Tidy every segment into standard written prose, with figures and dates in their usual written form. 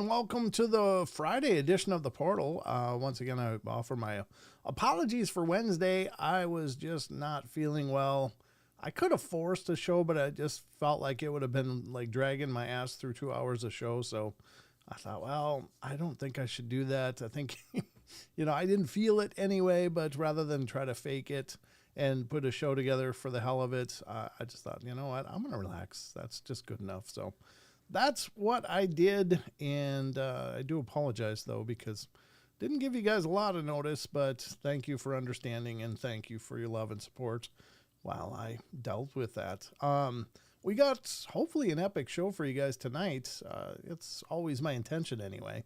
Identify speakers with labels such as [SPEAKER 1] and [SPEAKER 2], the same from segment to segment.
[SPEAKER 1] welcome to the Friday edition of the Portal. Once again, I offer my apologies for Wednesday. I was just not feeling well. I could have forced a show, but I just felt like it would have been like dragging my ass through 2 hours of show. So I thought, well, I don't think I should do that. I think, I didn't feel it anyway, but rather than try to fake it and put a show together for the hell of it, I just thought, you know what, I'm going to relax. That's just good enough. So that's what I did, and I do apologize, though, because didn't give you guys a lot of notice, but thank you for understanding, and thank you for your love and support while I dealt with that. We got, hopefully, an epic show for you guys tonight. It's always my intention anyway,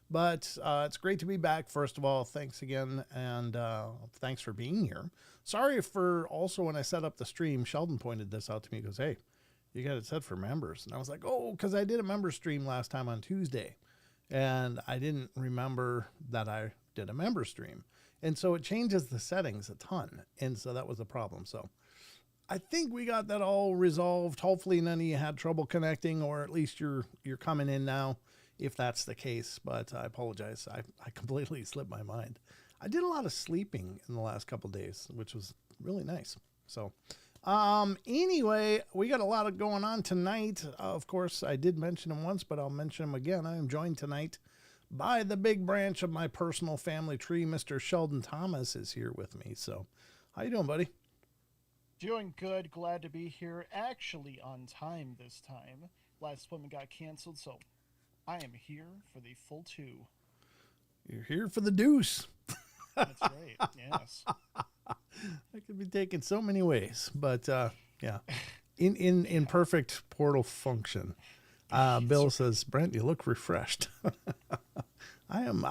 [SPEAKER 1] but it's great to be back, first of all. Thanks again, and thanks for being here. Sorry for also, when I set up the stream, Sheldon pointed this out to me. He goes, hey, you got it set for members. And I was like, oh, because I did a member stream last time on Tuesday. And I didn't remember that I did a member stream. And so it changes the settings a ton. And so that was the problem. So I think we got that all resolved. Hopefully none of you had trouble connecting, or at least you're coming in now, if that's the case. But I apologize. I completely slipped my mind. I did a lot of sleeping in the last couple of days, which was really nice. So anyway, we got a lot of going on tonight. Of course, I did mention him once, but I'll mention him again. I am joined tonight by the big branch of my personal family tree. Mr. Sheldon Thomas is here with me. So how you doing, buddy?
[SPEAKER 2] Doing good. Glad to be here. Actually on time this time. Last appointment got canceled, so I am here for the full 2.
[SPEAKER 1] You're here for the deuce.
[SPEAKER 2] That's right. Yes.
[SPEAKER 1] That could be taken so many ways, but yeah, in perfect portal function. Bill says, Brent, you look refreshed. I am,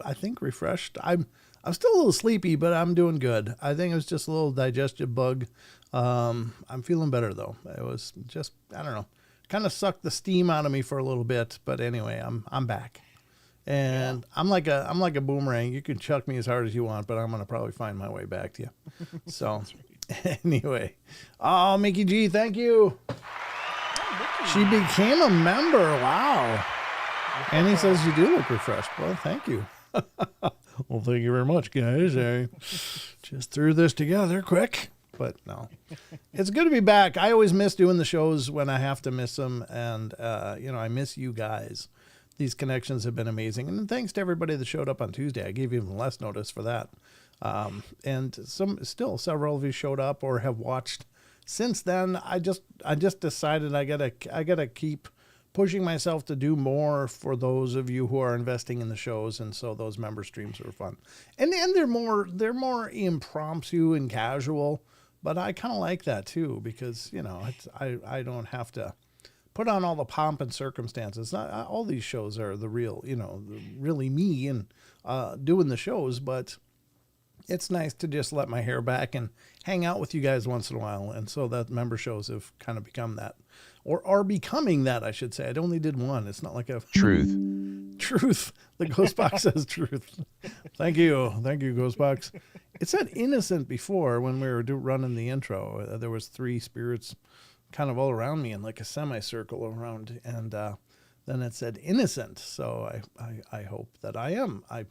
[SPEAKER 1] I think, refreshed. I'm still a little sleepy, but I'm doing good. I think it was just a little digestive bug. I'm feeling better though. It was just, I don't know, kind of sucked the steam out of me for a little bit, but anyway, I'm back. And yeah. I'm like a boomerang. You can chuck me as hard as you want, but I'm going to probably find my way back to you. So anyway, Mickey G, thank you. She became a member. Wow. And he says you do look refreshed. Well, thank you. Well, thank you very much, guys. I just threw this together quick, but no, it's good to be back. I always miss doing the shows when I have to miss them. And, I miss you guys. These connections have been amazing. And thanks to everybody that showed up on Tuesday. I gave you even less notice for that. And several of you showed up or have watched since then. I just decided I gotta keep pushing myself to do more for those of you who are investing in the shows. And so those member streams were fun. And they're more impromptu and casual, but I kind of like that too, because, I don't have to put on all the pomp and circumstances. Not all these shows are the real, really me and doing the shows, but it's nice to just let my hair back and hang out with you guys once in a while. And so that member shows have kind of become that, or are becoming that, I should say. I only did one. It's not like a truth. The ghost box says truth. Thank you, ghost box. It said innocent before when we were running the intro. There was 3 spirits kind of all around me in like a semicircle around, and then it said innocent. So I hope that I am. I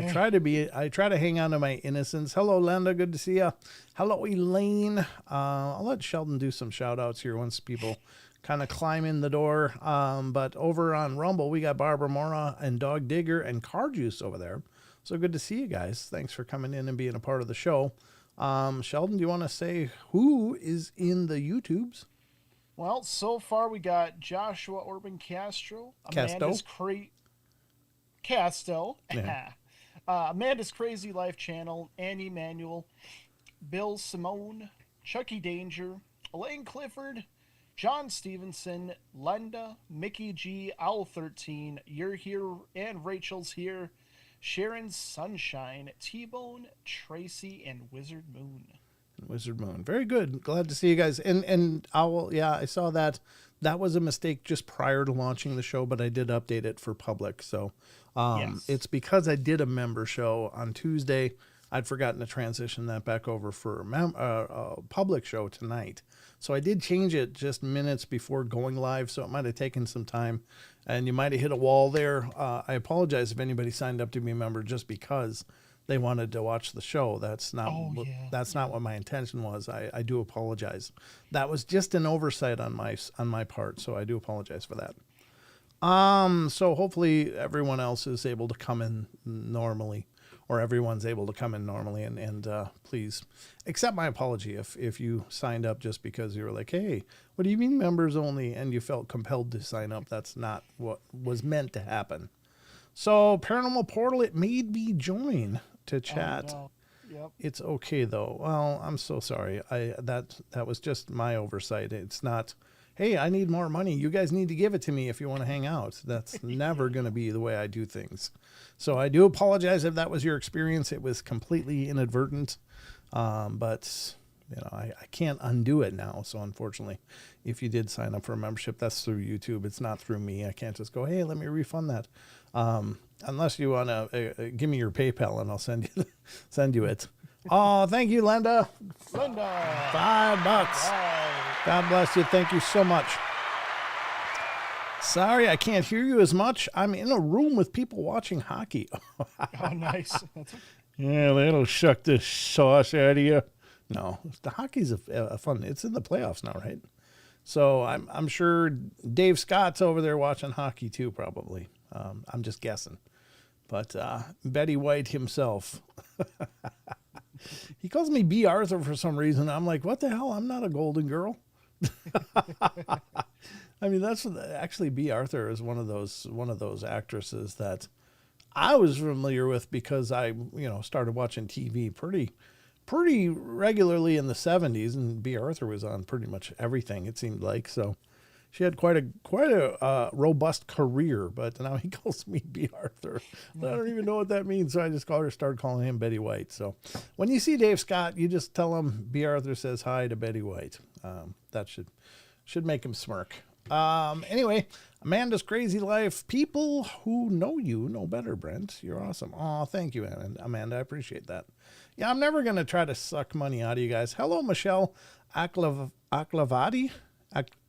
[SPEAKER 1] try to hang on to my innocence. Hello, Linda. Good to see you. Hello, Elaine. I'll let Sheldon do some shout outs here once people kind of climb in the door. But over on Rumble, we got Barbara Mora and Dog Digger and Car Juice over there. So good to see you guys. Thanks for coming in and being a part of the show. Sheldon, do you want to say who is in the YouTubes?
[SPEAKER 2] Well, so far we got Joshua Orban Castro, Amanda's Amanda's Crazy Life Channel, Annie Manuel, Bill Simone, Chucky Danger, Elaine Clifford, John Stevenson, Lenda, Mickey G, Owl 13, You're Here, and Rachel's here. Sharon Sunshine, T-Bone, Tracy, and Wizard Moon.
[SPEAKER 1] Very good. Glad to see you guys. And Owl, yeah, I saw that. That was a mistake just prior to launching the show, but I did update it for public. So
[SPEAKER 2] Yes.
[SPEAKER 1] It's because I did a member show on Tuesday. I'd forgotten to transition that back over for a public show tonight. So I did change it just minutes before going live, so it might have taken some time, and you might have hit a wall there. I apologize if anybody signed up to be a member just because they wanted to watch the show. That's not not what my intention was. I do apologize. That was just an oversight on my part, so I do apologize for that. So hopefully everyone else is able to come in normally, or everyone's able to come in normally, and please accept my apology if you signed up just because you were like, hey, what do you mean members only? And you felt compelled to sign up. That's not what was meant to happen. So Paranormal Portal, it made me join to chat.
[SPEAKER 2] Oh, no. Yep.
[SPEAKER 1] It's okay though. Well, I'm so sorry. That was just my oversight. It's not, hey, I need more money. You guys need to give it to me if you want to hang out. That's never going to be the way I do things. So I do apologize if that was your experience. It was completely inadvertent. But you know, I can't undo it now. So unfortunately, if you did sign up for a membership, that's through YouTube. It's not through me. I can't just go, hey, let me refund that. Unless you want to give me your PayPal and I'll send you it. Oh, thank you, Linda.
[SPEAKER 2] Linda.
[SPEAKER 1] $5.
[SPEAKER 2] Wow.
[SPEAKER 1] God bless you. Thank you so much. Sorry, I can't hear you as much. I'm in a room with people watching hockey.
[SPEAKER 2] Oh, nice.
[SPEAKER 1] Yeah, that'll shuck the sauce out of you. No, the hockey's a fun. It's in the playoffs now, right? So I'm sure Dave Scott's over there watching hockey too, probably. I'm just guessing. But Betty White himself. He calls me B. Arthur for some reason. I'm like, what the hell? I'm not a Golden Girl. I mean, that's actually B. Arthur is one of those actresses that I was familiar with because I started watching TV pretty regularly in the 70s, and B. Arthur was on pretty much everything, it seemed like. So she had quite a robust career, but now he calls me B. Arthur. I don't even know what that means, so I just started calling him Betty White. So when you see Dave Scott, you just tell him B. Arthur says hi to Betty White. That should make him smirk. Anyway, Amanda's Crazy Life. People who know you know better, Brent. You're awesome. Oh, thank you, Amanda. I appreciate that. Yeah, I'm never going to try to suck money out of you guys. Hello, Michelle Aklavadi.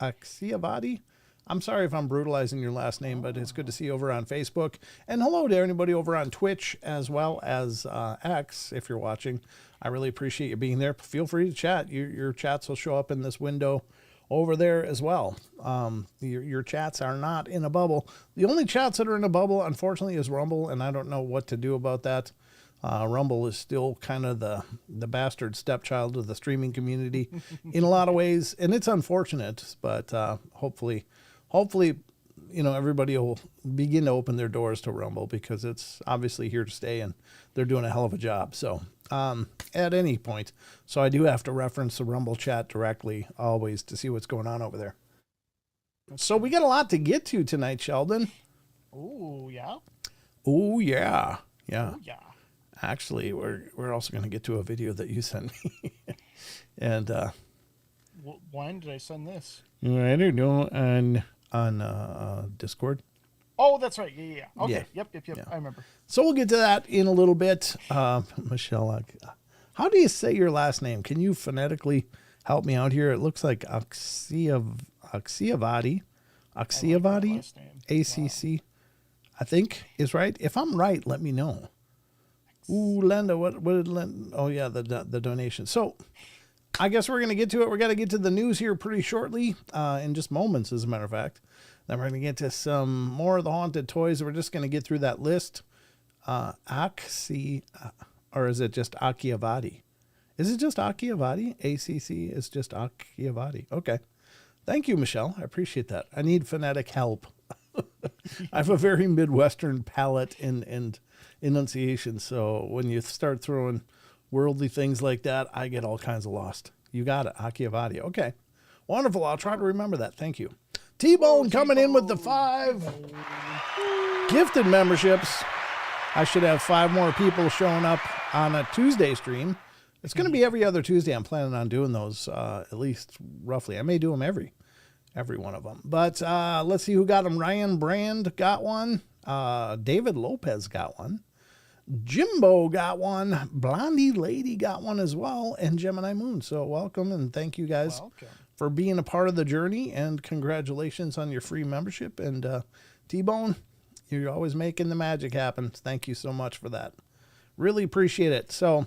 [SPEAKER 1] Axiavadi. I'm sorry if I'm brutalizing your last name, but it's good to see you over on Facebook. And hello to anybody over on Twitch as well as X, if you're watching. I really appreciate you being there. Feel free to chat. Your chats will show up in this window over there as well. Your chats are not in a bubble. The only chats that are in a bubble, unfortunately, is Rumble, and I don't know what to do about that. Rumble is still kind of the bastard stepchild of the streaming community in a lot of ways, and it's unfortunate, but hopefully, everybody will begin to open their doors to Rumble because it's obviously here to stay, and they're doing a hell of a job. So at any point, so I do have to reference the Rumble chat directly always to see what's going on over there. So we got a lot to get to tonight, Sheldon.
[SPEAKER 2] Oh, yeah?
[SPEAKER 1] Oh, yeah. Yeah.
[SPEAKER 2] Oh, yeah.
[SPEAKER 1] Actually, we're also going to get to a video that you sent me. And
[SPEAKER 2] when did I send this?
[SPEAKER 1] I don't know, on Discord.
[SPEAKER 2] Oh, that's right. Yeah. Okay.
[SPEAKER 1] Yeah.
[SPEAKER 2] Yep.
[SPEAKER 1] Yeah.
[SPEAKER 2] I remember.
[SPEAKER 1] So we'll get to that in a little bit. Michelle, how do you say your last name? Can you phonetically help me out here? It looks like Axiavadi. Axiavadi? ACC, I think is right. If I'm right, let me know. Ooh, Linda, what did Linda? Oh, yeah, the donation. So I guess we're going to get to it. We're going to get to the news here pretty shortly, in just moments, as a matter of fact. Then we're going to get to some more of the haunted toys. We're just going to get through that list. Or is it just Achiavati? Is it just Achiavati? ACC is just Achiavati. Okay. Thank you, Michelle. I appreciate that. I need phonetic help. I have a very Midwestern palate and enunciation, so when you start throwing worldly things like that, I get all kinds of lost. You got it, Achiavati. Okay, wonderful. I'll try to remember that. Thank you. T-Bone coming in with the 5 gifted memberships. I should have 5 more people showing up on a Tuesday stream. It's going to be every other Tuesday. I'm planning on doing those at least roughly. I may do them every one of them. But let's see who got them. Ryan Brand got one. David Lopez got one. Jimbo got one. Blondie Lady got one as well. And Gemini Moon. So welcome and thank you guys for being a part of the journey. And congratulations on your free membership. And T-Bone, you're always making the magic happen. Thank you so much for that. Really appreciate it. So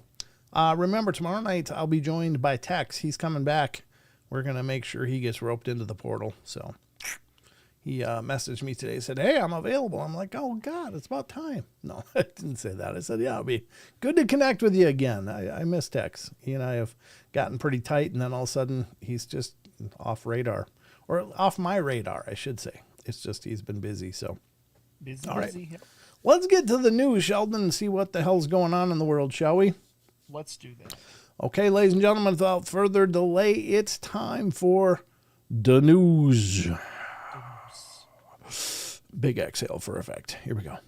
[SPEAKER 1] remember, tomorrow night I'll be joined by Tex. He's coming back. We're going to make sure he gets roped into the portal. So he messaged me today, said, hey, I'm available. I'm like, oh, God, it's about time. No, I didn't say that. I said, yeah, it'll be good to connect with you again. I miss Tex. He and I have gotten pretty tight, and then all of a sudden he's just off radar. Or off my radar, I should say. It's just he's been busy. So,
[SPEAKER 2] Busy.
[SPEAKER 1] All right. Yep. Let's get to the news, Sheldon, and see what the hell's going on in the world, shall we?
[SPEAKER 2] Let's do that.
[SPEAKER 1] Okay, ladies and gentlemen, without further delay, it's time for the news. Big exhale for effect. Here we go.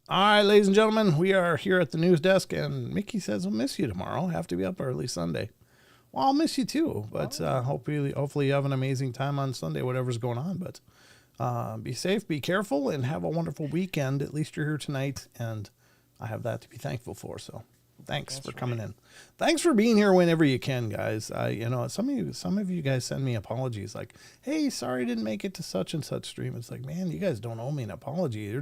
[SPEAKER 1] All right, ladies and gentlemen, we are here at the news desk, and Mickey says we'll miss you tomorrow. Have to be up early Sunday. Well, I'll miss you too, but hopefully you have an amazing time on Sunday, whatever's going on. But be safe, be careful, and have a wonderful weekend. At least you're here tonight, and I have that to be thankful for. So thanks for coming in. Thanks for being here whenever you can, guys. Some of you guys send me apologies like, hey, sorry I didn't make it to such and such stream. It's like, man, you guys don't owe me an apology.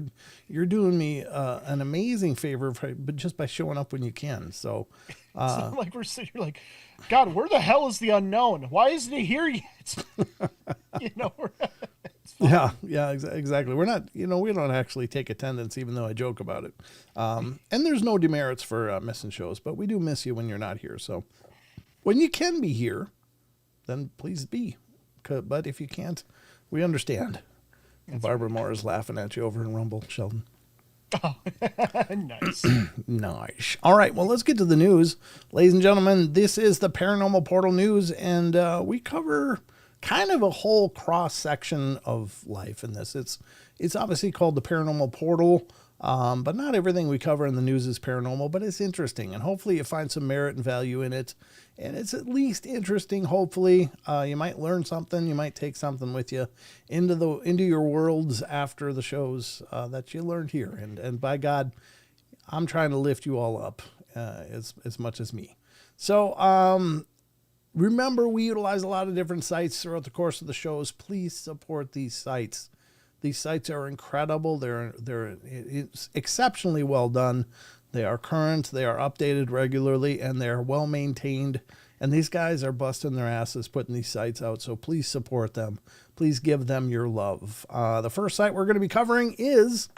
[SPEAKER 1] You're doing me an amazing favor but just by showing up when you can. So
[SPEAKER 2] it's not like we're sitting here like, God, where the hell is the unknown? Why isn't he here yet?
[SPEAKER 1] Yeah, exactly. We're not, we don't actually take attendance, even though I joke about it. And there's no demerits for missing shows, but we do miss you when you're not here. So when you can be here, then please be. But if you can't, we understand. Barbara Moore is laughing at you over in Rumble, Sheldon.
[SPEAKER 2] Oh, nice.
[SPEAKER 1] Nice. All right, well, let's get to the news. Ladies and gentlemen, this is the Paranormal Portal News, and we cover kind of a whole cross-section of life in this. It's obviously called the Paranormal Portal, but not everything we cover in the news is paranormal, but it's interesting, and hopefully you find some merit and value in it, and it's at least interesting. Hopefully you might learn something, you might take something with you into your worlds after the shows that you learned here, and by God, I'm trying to lift you all up as much as me. So remember, we utilize a lot of different sites throughout the course of the shows. Please support these sites. These sites are incredible. It's exceptionally well done. They are current. They are updated regularly, and they are well maintained. And these guys are busting their asses putting these sites out. So please support them. Please give them your love. The first site we're going to be covering is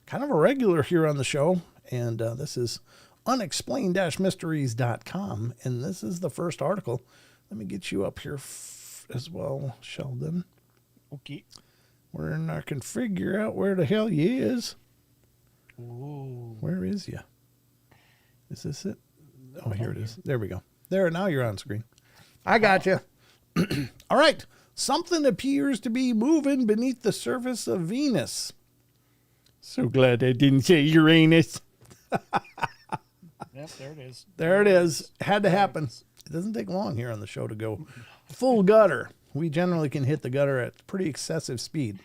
[SPEAKER 1] kind of a regular here on the show, and this is unexplained-mysteries.com, and this is the first article. Let me get you up here as well, Sheldon.
[SPEAKER 2] Okay.
[SPEAKER 1] I can figure out where the hell you is.
[SPEAKER 2] Ooh.
[SPEAKER 1] Where is you? Is this it? Oh, here it is. There we go. There, now you're on screen. I got you. All right. Something appears to be moving beneath the surface of Venus. So glad I didn't say Uranus.
[SPEAKER 2] Yep, there it is.
[SPEAKER 1] There it is. Had to happen. It doesn't take long here on the show to go full gutter. We generally can hit the gutter at pretty excessive speed.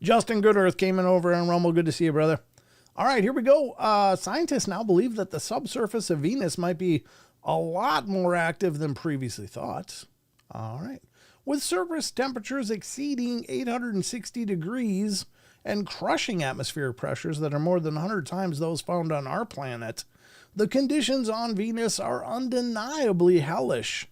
[SPEAKER 1] Justin Good Earth came in over on Rumble. Good to see you, brother. All right, here we go. Scientists now believe that the subsurface of Venus might be a lot more active than previously thought. All right. With surface temperatures exceeding 860 degrees and crushing atmospheric pressures that are more than 100 times those found on our planet, the conditions on Venus are undeniably hellish.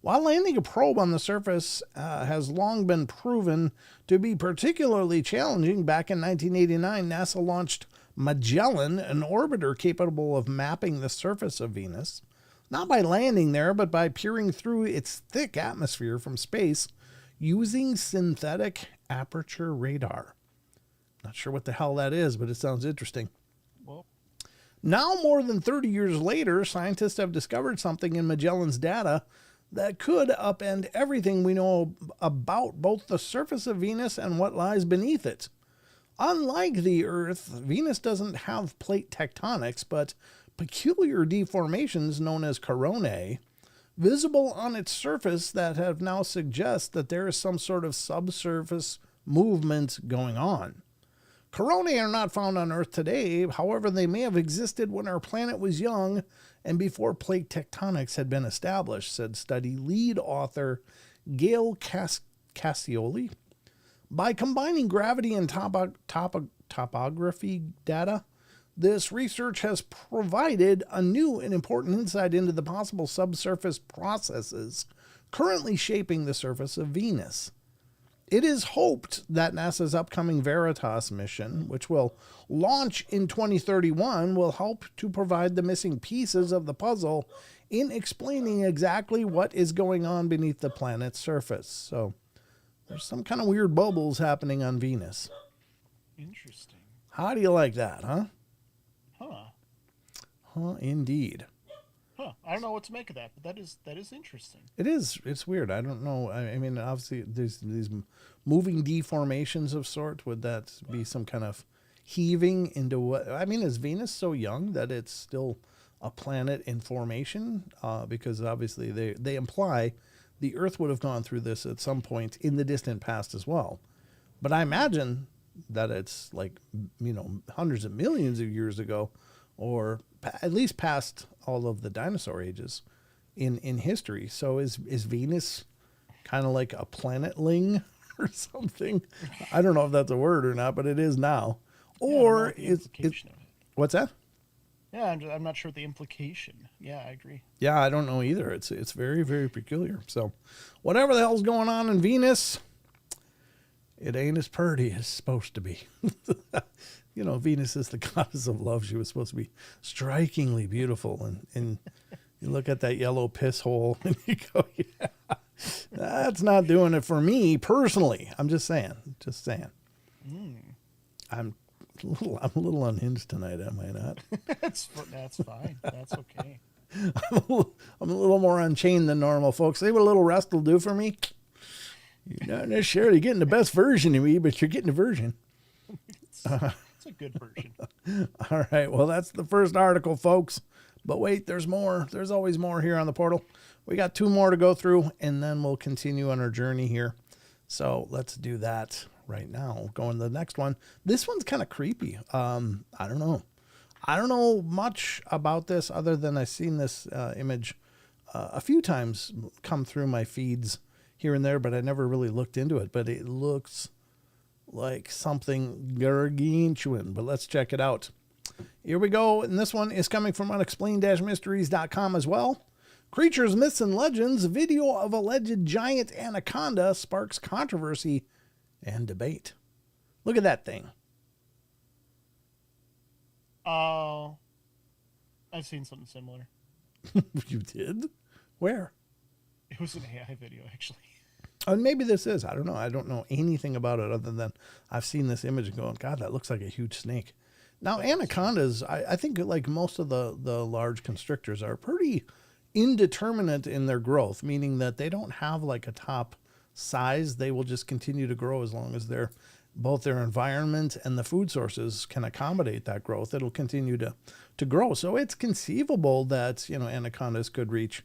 [SPEAKER 1] While landing a probe on the surface has long been proven to be particularly challenging, back in 1989, NASA launched Magellan, an orbiter capable of mapping the surface of Venus, not by landing there, but by peering through its thick atmosphere from space using synthetic aperture radar. Not sure what the hell that is, but it sounds interesting.
[SPEAKER 2] Well,
[SPEAKER 1] Now, more than 30 years later, scientists have discovered something in Magellan's data that could upend everything we know about both the surface of Venus and what lies beneath it. Unlike the Earth, Venus doesn't have plate tectonics, but peculiar deformations known as coronae, visible on its surface that have now suggest that there is some sort of subsurface movement going on. Coronae are not found on Earth today, however, they may have existed when our planet was young and before plate tectonics had been established, said study lead author Gail Cassioli. By combining gravity and topography data, this research has provided a new and important insight into the possible subsurface processes currently shaping the surface of Venus. It is hoped that NASA's upcoming Veritas mission, which will launch in 2031, will help to provide the missing pieces of the puzzle in explaining exactly what is going on beneath the planet's surface. So there's some kind of weird bubbles happening on Venus.
[SPEAKER 2] interesting.
[SPEAKER 1] How do you like that, huh?
[SPEAKER 2] Huh.
[SPEAKER 1] Huh, indeed.
[SPEAKER 2] Huh. I don't know what to make of that, but that is interesting.
[SPEAKER 1] It is. It's weird. I don't know. I mean, obviously, there's these moving deformations of sort. Would that be some kind of heaving into what? I mean, is Venus so young that it's still a planet in formation? Because obviously, they imply the Earth would have gone through this at some point in the distant past as well. But I imagine that it's like, hundreds of millions of years ago, or at least past all of the dinosaur ages in history. So is Venus kind of like a planetling or something? I don't know if that's a word or not, but it is now. Or is it? What's that?
[SPEAKER 2] Yeah, I'm not sure the implication. Yeah, I agree.
[SPEAKER 1] Yeah, I don't know either. It's very, very peculiar. So whatever the hell's going on in Venus, it ain't as pretty as it's supposed to be. Venus is the goddess of love. She was supposed to be strikingly beautiful. And you look at that yellow piss hole and you go, yeah, that's not doing it for me personally. I'm just saying. I'm a little unhinged tonight, am I not?
[SPEAKER 2] That's fine. That's okay.
[SPEAKER 1] I'm a little more unchained than normal, folks. See what a little rest will do for me? You're not necessarily getting the best version of me, but you're getting a version.
[SPEAKER 2] It's a good version.
[SPEAKER 1] All right. Well, that's the first article, folks. But wait, there's more. There's always more here on the portal. We got 2 more to go through, and then we'll continue on our journey here. So let's do that right now. Going to the next one. This one's kind of creepy. I don't know. I don't know much about this other than I've seen this image a few times come through my feeds here and there, but I never really looked into it. But it looks like something gargantuan. But let's check it out. Here we go. And this one is coming from unexplained-mysteries.com as well. Creatures, Myths, and Legends. Video of alleged giant anaconda sparks controversy and debate. Look at that thing.
[SPEAKER 2] Oh, I've seen something similar.
[SPEAKER 1] You did? Where?
[SPEAKER 2] It was an AI video, actually.
[SPEAKER 1] And maybe this is. I don't know. I don't know anything about it other than I've seen this image and going, God, that looks like a huge snake. Now, anacondas, I think like most of the large constrictors are pretty indeterminate in their growth, meaning that they don't have like a top size. They will just continue to grow as long as both their environment and the food sources can accommodate that growth. It'll continue to grow. So it's conceivable that, anacondas could reach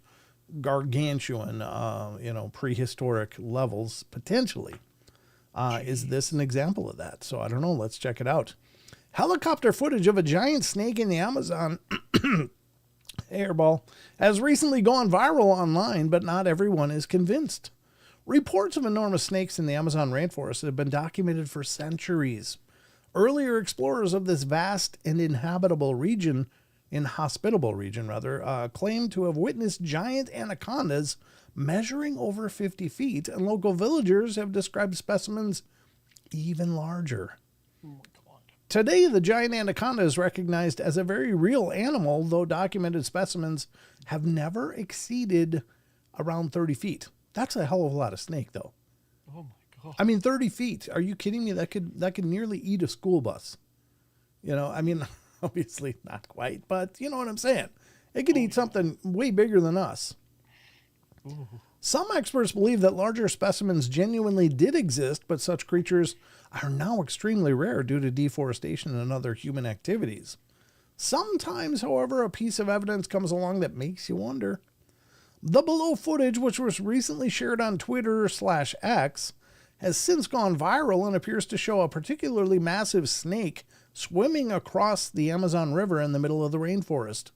[SPEAKER 1] gargantuan, prehistoric levels potentially. Is this an example of that? So I don't know. Let's check it out. Helicopter footage of a giant snake in the Amazon hairball has recently gone viral online, but not everyone is convinced. Reports of enormous snakes in the Amazon rainforest have been documented for centuries. Earlier explorers of this vast and inhospitable region, claimed to have witnessed giant anacondas measuring over 50 feet, and local villagers have described specimens even larger.
[SPEAKER 2] Oh my God.
[SPEAKER 1] Today, the giant anaconda is recognized as a very real animal, though documented specimens have never exceeded around 30 feet. That's a hell of a lot of snake, though.
[SPEAKER 2] Oh my
[SPEAKER 1] I mean, 30 feet. Are you kidding me? That could nearly eat a school bus. You know, I mean, obviously not quite, but you know what I'm saying. It could eat something way bigger than us.
[SPEAKER 2] Ooh.
[SPEAKER 1] Some experts believe that larger specimens genuinely did exist, but such creatures are now extremely rare due to deforestation and other human activities. Sometimes, however, a piece of evidence comes along that makes you wonder. The below footage, which was recently shared on Twitter/X, has since gone viral and appears to show a particularly massive snake swimming across the Amazon River in the middle of the rainforest.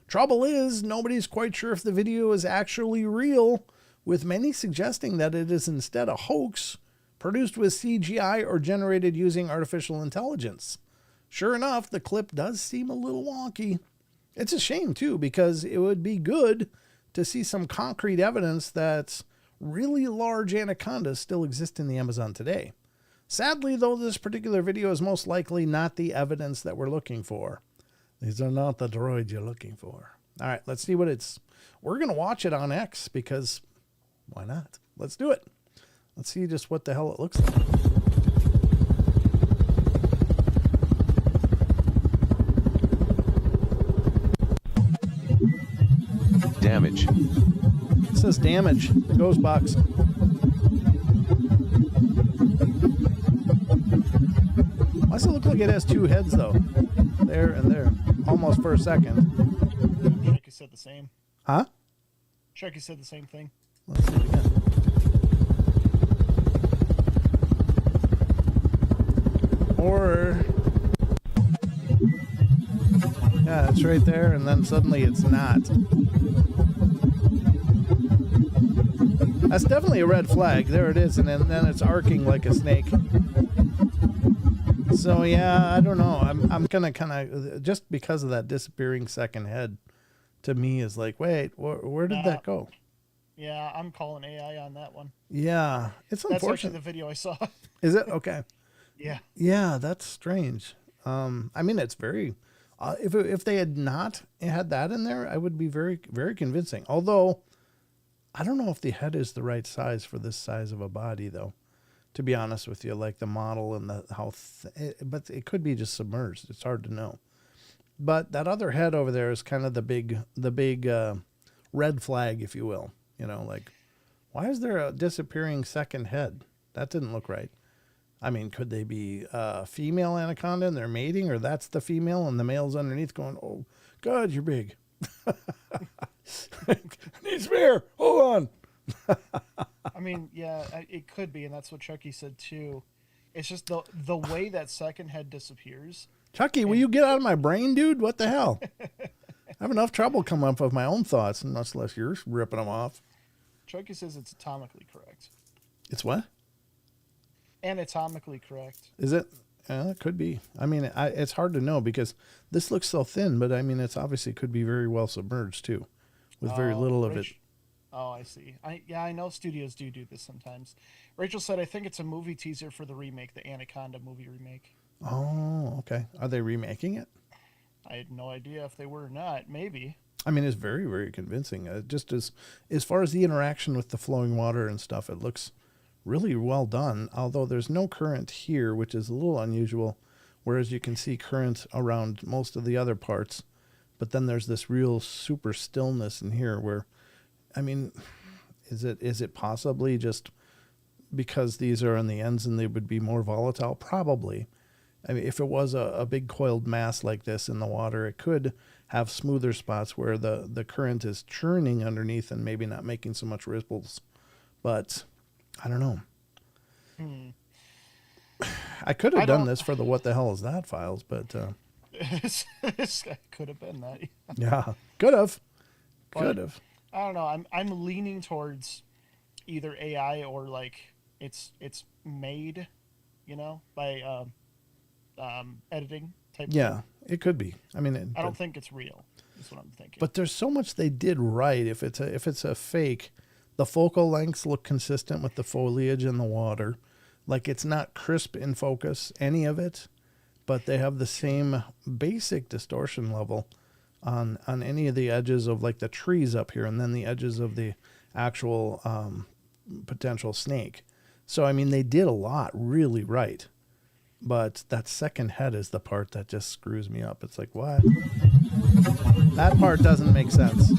[SPEAKER 1] Trouble is, nobody's quite sure if the video is actually real, with many suggesting that it is instead a hoax produced with CGI or generated using artificial intelligence. Sure enough, the clip does seem a little wonky. It's a shame, too, because it would be good to see some concrete evidence that really large anacondas still exist in the Amazon today. Sadly, though, this particular video is most likely not the evidence that we're looking for. These are not the droids you're looking for. All right, let's see what it's... We're going to watch it on X because why not? Let's do it. Let's see just what the hell it looks like.
[SPEAKER 3] Damage.
[SPEAKER 1] It says damage. Ghost box. Why does it look like it has two heads, though? There and there. Almost for a second.
[SPEAKER 2] Chucky said the same.
[SPEAKER 1] Huh?
[SPEAKER 2] Chucky said the same thing.
[SPEAKER 1] Let's see it again. Or... yeah, it's right there, and then suddenly it's not. That's definitely a red flag. There it is, and then it's arcing like a snake. So yeah, I don't know. I'm gonna kind of, just because of that disappearing second head, to me is like, wait, where did that go?
[SPEAKER 2] Yeah, I'm calling AI on that one.
[SPEAKER 1] Yeah, it's
[SPEAKER 2] That's actually
[SPEAKER 1] unfortunate.
[SPEAKER 2] the video I saw.
[SPEAKER 1] Is it okay?
[SPEAKER 2] Yeah.
[SPEAKER 1] Yeah, that's strange. I mean, it's very. If they had not had that in there, I would be very, very convincing. Although, I don't know if the head is the right size for this size of a body, though. To be honest with you, like the model and but it could be just submerged. It's hard to know. But that other head over there is kind of the big red flag, if you will. You know, like, why is there a disappearing second head? That didn't look right. I mean, could they be a female anaconda and they're mating, or that's the female and the male's underneath going, oh, God, you're big. I need spare. Hold on.
[SPEAKER 2] I mean, yeah, it could be, and that's what Chucky said too. It's just the way that second head disappears.
[SPEAKER 1] Chucky, will you get out of my brain, dude? What the hell? I have enough trouble coming up with my own thoughts, much less you're ripping them off.
[SPEAKER 2] Chucky says it's atomically correct.
[SPEAKER 1] It's what?
[SPEAKER 2] Anatomically correct.
[SPEAKER 1] Is it? Yeah, it could be. I mean, it's hard to know because this looks so thin, but I mean, it's obviously could be very well submerged too, with very little of it.
[SPEAKER 2] Oh, I see. I know studios do this sometimes. Rachel said, I think it's a movie teaser for the remake, the Anaconda movie remake.
[SPEAKER 1] Oh, okay. Are they remaking it?
[SPEAKER 2] I had no idea if they were or not. Maybe.
[SPEAKER 1] I mean, it's very, very convincing. Just as far as the interaction with the flowing water and stuff, it looks really well done. Although there's no current here, which is a little unusual, whereas you can see current around most of the other parts. But then there's this real super stillness in here where, I mean, is it possibly just because these are on the ends and they would be more volatile? Probably. I mean, if it was a big coiled mass like this in the water, it could have smoother spots where the current is churning underneath and maybe not making so much ripples. But I don't know. I could have done this for the What the Hell Is That files, but
[SPEAKER 2] could have been that.
[SPEAKER 1] Yeah, could have. Could have.
[SPEAKER 2] I don't know. I'm leaning towards either AI or like it's made, by editing type.
[SPEAKER 1] Yeah, it could be. I mean,
[SPEAKER 2] I don't think it's real. Is what I'm thinking.
[SPEAKER 1] But there's so much they did right. If it's a fake, the focal lengths look consistent with the foliage in the water. Like, it's not crisp in focus, any of it, but they have the same basic distortion level on any of the edges of like the trees up here, and then the edges of the actual potential snake. So, I mean, they did a lot really right. But that second head is the part that just screws me up. It's like, what? That part doesn't make sense.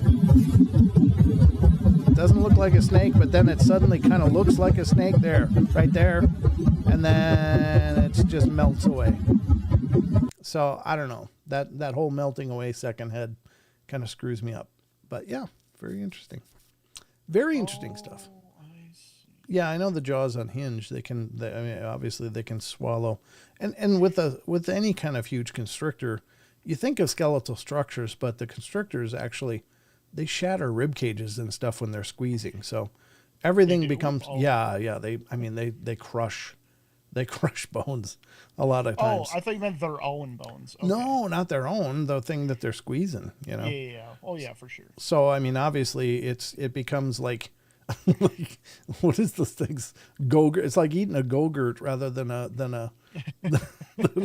[SPEAKER 1] It doesn't look like a snake, but then it suddenly kind of looks like a snake there, right there. And then it just melts away. So, I don't know. That whole melting away second head kind of screws me up. But yeah, very interesting. Very interesting stuff. Yeah, I know the jaws unhinge. I mean, obviously they can swallow, and with any kind of huge constrictor, you think of skeletal structures, but the constrictors actually, they shatter rib cages and stuff when they're squeezing. So everything becomes they crush bones a lot of times.
[SPEAKER 2] Oh, I thought you meant their own bones. Okay.
[SPEAKER 1] No, not their own. The thing that they're squeezing. You know.
[SPEAKER 2] Yeah. Oh yeah, for sure.
[SPEAKER 1] So I mean, obviously it becomes like. Like, what is this thing's go-gurt? It's like eating a go-gurt rather than a than a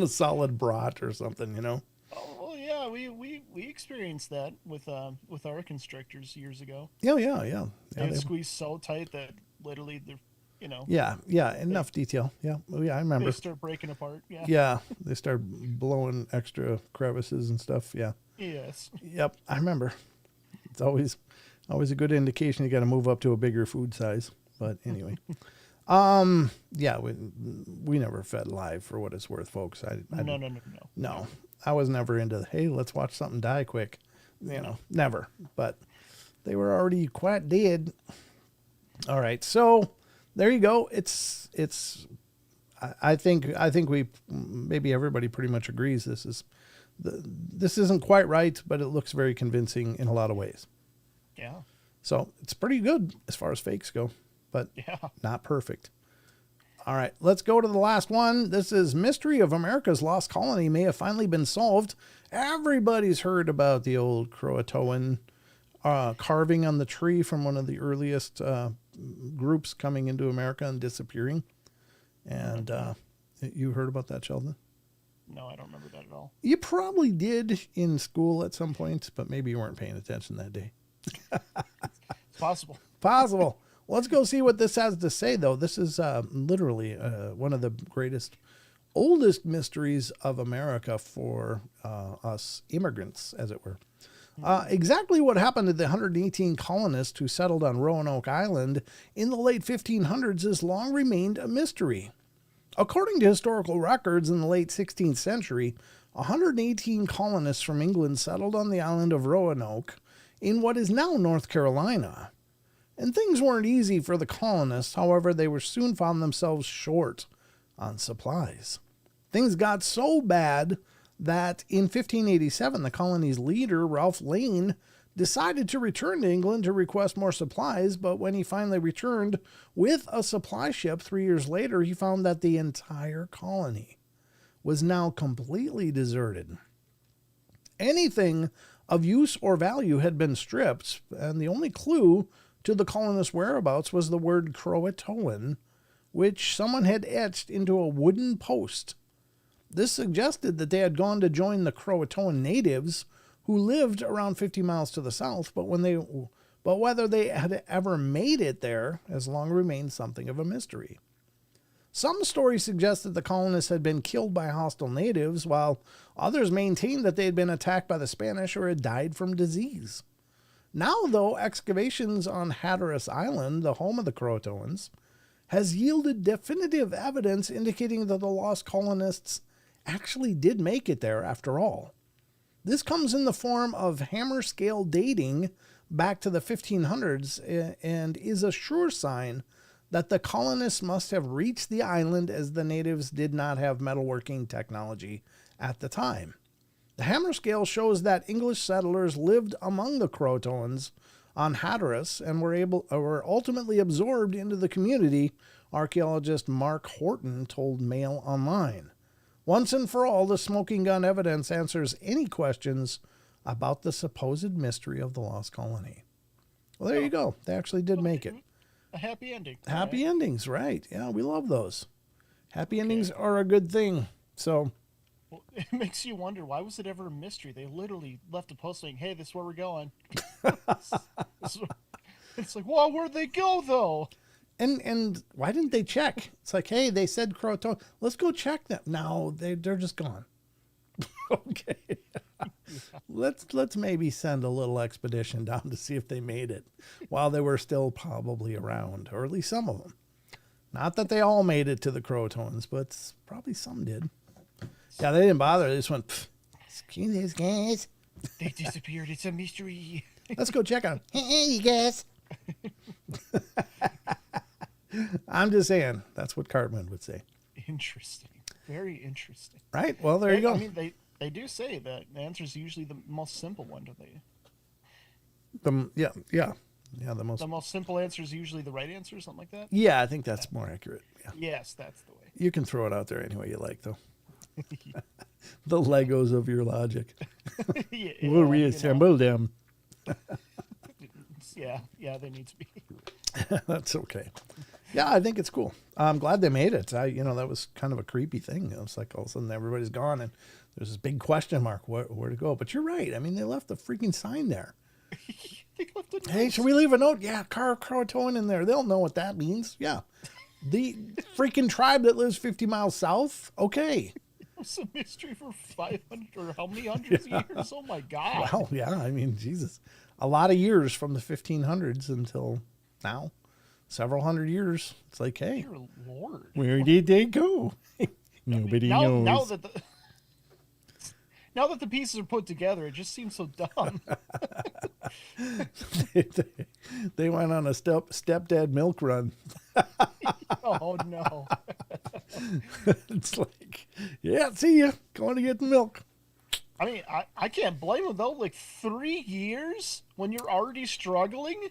[SPEAKER 1] solid brat or something, you know.
[SPEAKER 2] Oh well, yeah, we experienced that with our constrictors years ago.
[SPEAKER 1] Yeah.
[SPEAKER 2] They squeeze so tight that literally they're, you know.
[SPEAKER 1] Yeah. Enough detail. Yeah. Oh, yeah, I remember.
[SPEAKER 2] They start breaking apart. Yeah.
[SPEAKER 1] Yeah. They start blowing extra crevices and stuff. Yeah.
[SPEAKER 2] Yes.
[SPEAKER 1] Yep. I remember. It's always a good indication you got to move up to a bigger food size. But anyway, yeah, we never fed live for what it's worth, folks. No, I was never into the, hey, let's watch something die quick. You know, never. But they were already quite dead. All right, so there you go. It's. I think we maybe everybody pretty much agrees this isn't quite right, but it looks very convincing in a lot of ways.
[SPEAKER 2] Yeah.
[SPEAKER 1] So it's pretty good as far as fakes go, but
[SPEAKER 2] yeah,
[SPEAKER 1] not perfect. All right, let's go to the last one. This is Mystery of America's Lost Colony may have finally been solved. Everybody's heard about the old Croatoan carving on the tree from one of the earliest groups coming into America and disappearing. And you heard about that, Sheldon?
[SPEAKER 2] No, I don't remember that at all.
[SPEAKER 1] You probably did in school at some point, but maybe you weren't paying attention that day.
[SPEAKER 2] It's possible.
[SPEAKER 1] Possible. Let's go see what this has to say, though. This is literally one of the greatest, oldest mysteries of America for us immigrants, as it were. Exactly what happened to the 118 colonists who settled on Roanoke Island in the late 1500s has long remained a mystery. According to historical records in the late 16th century, 118 colonists from England settled on the island of Roanoke in what is now North Carolina. And things weren't easy for the colonists, however, they were soon found themselves short on supplies. Things got so bad that in 1587, the colony's leader, Ralph Lane, decided to return to England to request more supplies, but when he finally returned with a supply ship 3 years later, he found that the entire colony was now completely deserted. Anything of use or value had been stripped, and the only clue to the colonists' whereabouts was the word Croatoan, which someone had etched into a wooden post. This suggested that they had gone to join the Croatoan natives who lived around 50 miles to the south, but whether they had ever made it there has long remained something of a mystery. Some stories suggest that the colonists had been killed by hostile natives, while others maintained that they had been attacked by the Spanish or had died from disease. Now, though, excavations on Hatteras Island, the home of the Croatoans, has yielded definitive evidence indicating that the lost colonists actually did make it there after all. This comes in the form of hammer scale dating back to the 1500s and is a sure sign that the colonists must have reached the island, as the natives did not have metalworking technology at the time. The hammer scale shows that English settlers lived among the Croatoans on Hatteras and were ultimately absorbed into the community, archaeologist Mark Horton told Mail Online. Once and for all, the smoking gun evidence answers any questions about the supposed mystery of the lost colony. Well, there you go. They actually did make it.
[SPEAKER 2] A happy ending.
[SPEAKER 1] Happy endings, right. Yeah, we love those. Happy endings are a good thing. So,
[SPEAKER 2] well, it makes you wonder, why was it ever a mystery? They literally left a post saying, hey, this is where we're going. It's like, well, where'd they go, though?
[SPEAKER 1] And why didn't they check? It's like, hey, they said Croatoan. Let's go check them. No, they're just gone. Okay. Let's maybe send a little expedition down to see if they made it while they were still probably around, or at least some of them. Not that they all made it to the Croatoans, but probably some did. Yeah, they didn't bother. They just went, excuse us, guys.
[SPEAKER 2] They disappeared. It's a mystery.
[SPEAKER 1] Let's go check on them. Hey, you guys. I'm just saying, that's what Cartman would say.
[SPEAKER 2] Interesting. Very interesting.
[SPEAKER 1] Right? Well, there you go.
[SPEAKER 2] I mean, they do say that the answer is usually the most simple one, don't they?
[SPEAKER 1] Yeah,
[SPEAKER 2] The most simple answer is usually the right answer, or something like that?
[SPEAKER 1] Yeah, I think that's more accurate. Yeah.
[SPEAKER 2] Yes, that's the way.
[SPEAKER 1] You can throw it out there any way you like, though. The Legos of your logic.
[SPEAKER 2] Yeah,
[SPEAKER 1] We'll reassemble them.
[SPEAKER 2] Yeah, they need to be.
[SPEAKER 1] That's okay. Yeah, I think it's cool. I'm glad they made it. That was kind of a creepy thing. It was like all of a sudden everybody's gone and there's this big question mark where to go. But you're right. I mean, they left the freaking sign there.
[SPEAKER 2] They left a note.
[SPEAKER 1] Hey, should we leave a note? Yeah, Croatoan in there. They'll know what that means. Yeah. The freaking tribe that lives 50 miles south? Okay.
[SPEAKER 2] It's a mystery for 500 or how many hundreds of years? Oh my God.
[SPEAKER 1] Wow, yeah. I mean, Jesus. A lot of years from the 1500s until now. Several hundred years. It's like, hey,
[SPEAKER 2] Dear Lord.
[SPEAKER 1] where did they go? Nobody knows.
[SPEAKER 2] Now that the pieces are put together, it just seems so dumb.
[SPEAKER 1] They went on a stepdad milk run.
[SPEAKER 2] Oh no.
[SPEAKER 1] It's like, yeah, see ya. Going to get the milk.
[SPEAKER 2] I mean, I can't blame them though. Like 3 years when you're already struggling.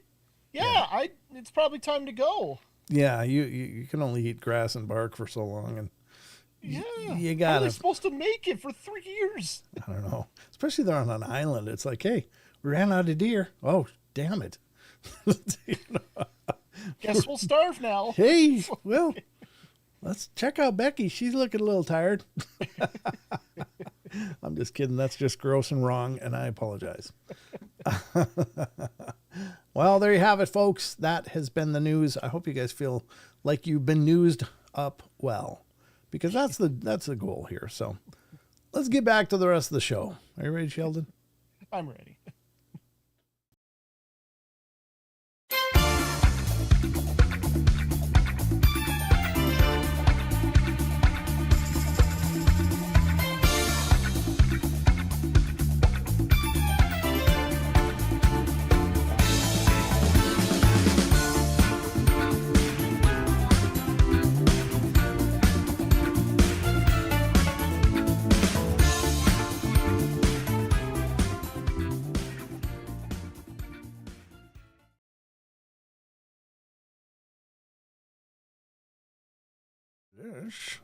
[SPEAKER 2] Yeah, it's probably time to go.
[SPEAKER 1] Yeah, you can only eat grass and bark for so long, and
[SPEAKER 2] Yeah.
[SPEAKER 1] you
[SPEAKER 2] How are
[SPEAKER 1] gotta.
[SPEAKER 2] they supposed to make it for 3 years?
[SPEAKER 1] I don't know. Especially they're on an island. It's like, hey, we ran out of deer. Oh, damn it.
[SPEAKER 2] Guess we'll starve now.
[SPEAKER 1] Hey, well, let's check out Becky. She's looking a little tired. I'm just kidding. That's just gross and wrong, and I apologize. Well, there you have it, folks. That has been the news. I hope you guys feel like you've been newsed up well, because that's the goal here. So let's get back to the rest of the show. Are you ready, Sheldon?
[SPEAKER 2] I'm ready.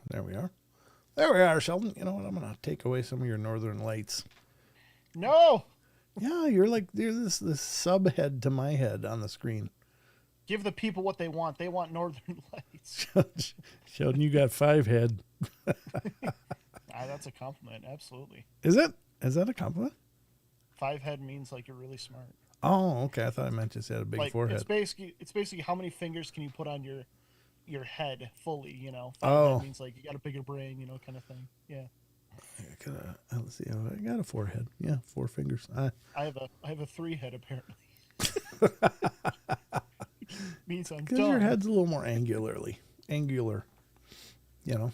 [SPEAKER 1] There we are. There we are, Sheldon. You know what? I'm going to take away some of your northern lights.
[SPEAKER 2] No.
[SPEAKER 1] Yeah, you're this subhead to my head on the screen.
[SPEAKER 2] Give the people what they want. They want northern lights.
[SPEAKER 1] Sheldon, you got 5 head.
[SPEAKER 2] That's a compliment. Absolutely.
[SPEAKER 1] Is it? Is that a compliment?
[SPEAKER 2] 5 head means like you're really smart.
[SPEAKER 1] Oh, okay. I thought I meant just had a big
[SPEAKER 2] Like
[SPEAKER 1] forehead.
[SPEAKER 2] it's basically how many fingers can you put on your head fully, you know. 5
[SPEAKER 1] Oh.
[SPEAKER 2] head means like you got a bigger brain, you know, kind of thing. Yeah.
[SPEAKER 1] Let's see. I got a forehead. Yeah, 4 fingers.
[SPEAKER 2] I have a 3 head apparently. Means I'm
[SPEAKER 1] Because
[SPEAKER 2] dumb.
[SPEAKER 1] your head's a little more angular. You know,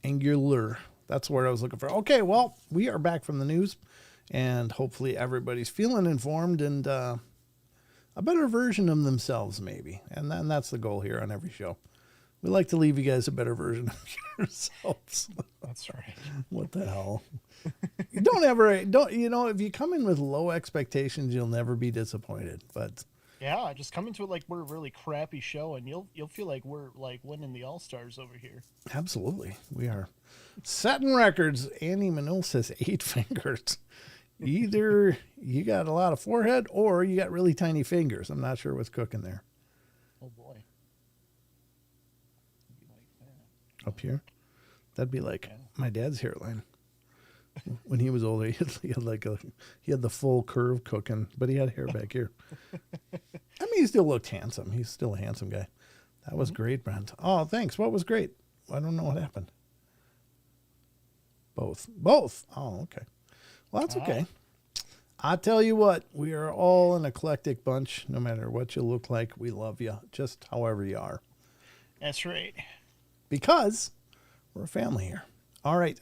[SPEAKER 1] angular. That's the word I was looking for. Okay, well, we are back from the news, and hopefully everybody's feeling informed and a better version of themselves, maybe. And that's the goal here on every show. We like to leave you guys a better version of yourselves.
[SPEAKER 2] That's right.
[SPEAKER 1] What the hell? If you come in with low expectations, you'll never be disappointed. But
[SPEAKER 2] Yeah, just come into it like we're a really crappy show, and you'll feel like we're like winning the All-Stars over here.
[SPEAKER 1] absolutely, we are setting records. Andy Manil says 8 fingers. Either you got a lot of forehead or you got really tiny fingers. I'm not sure what's cooking there.
[SPEAKER 2] Oh boy.
[SPEAKER 1] Up here, that'd be like
[SPEAKER 2] Yeah.
[SPEAKER 1] my dad's hairline. When he was older, he had the full curve cooking, but he had hair back here. I mean, he still looked handsome. He's still a handsome guy. That was great, Brent. Oh, thanks. What was great? I don't know what happened. Both. Oh, okay. Well, that's okay. I tell you what, we are all an eclectic bunch. No matter what you look like, we love you, just however you are.
[SPEAKER 2] That's right.
[SPEAKER 1] Because we're a family here. All right.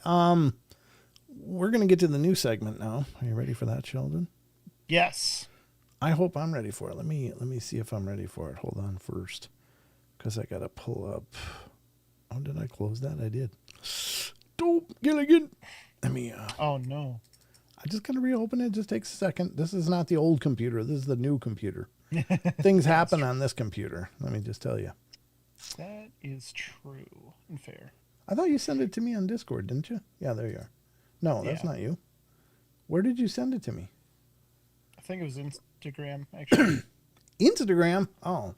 [SPEAKER 1] We're going to get to the new segment now. Are you ready for that, Sheldon?
[SPEAKER 2] Yes.
[SPEAKER 1] I hope I'm ready for it. Let me see if I'm ready for it. Hold on first, because I got to pull up. Oh, did I close that? I did. Don't get again. Let me.
[SPEAKER 2] Oh no.
[SPEAKER 1] I just gotta reopen it. It just takes a second. This is not the old computer. This is the new computer. Things happen on this computer. Let me just tell you.
[SPEAKER 2] That is true and fair.
[SPEAKER 1] I thought you sent it to me on Discord, didn't you? Yeah, there you are. No, that's not you. Where did you send it to me?
[SPEAKER 2] I think it was Instagram, actually.
[SPEAKER 1] Instagram? Oh.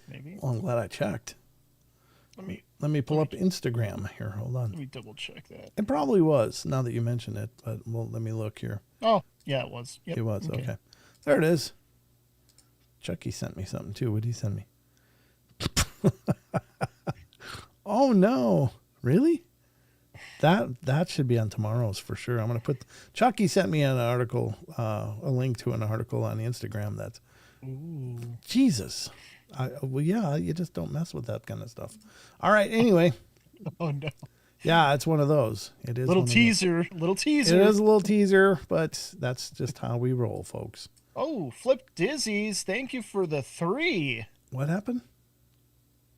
[SPEAKER 2] Maybe.
[SPEAKER 1] Well, I'm glad I checked. Let me pull up Instagram here. Hold on.
[SPEAKER 2] Let me double check that.
[SPEAKER 1] It probably was, now that you mention it, but well, let me look here.
[SPEAKER 2] Oh, yeah, it was. Yep.
[SPEAKER 1] It was, okay. There it is. Chucky sent me something too. What did he send me? Oh no. Really? That should be on tomorrow's for sure. I'm going to put Chucky sent me an article, a link to an article on Instagram that's Jesus. Well, yeah, you just don't mess with that kind of stuff. All right. Anyway.
[SPEAKER 2] Oh no.
[SPEAKER 1] Yeah, it's one of those. It is
[SPEAKER 2] little teaser.
[SPEAKER 1] It is a little teaser, but that's just how we roll, folks.
[SPEAKER 2] Oh, Flip Dizzies. Thank you for the 3.
[SPEAKER 1] What happened?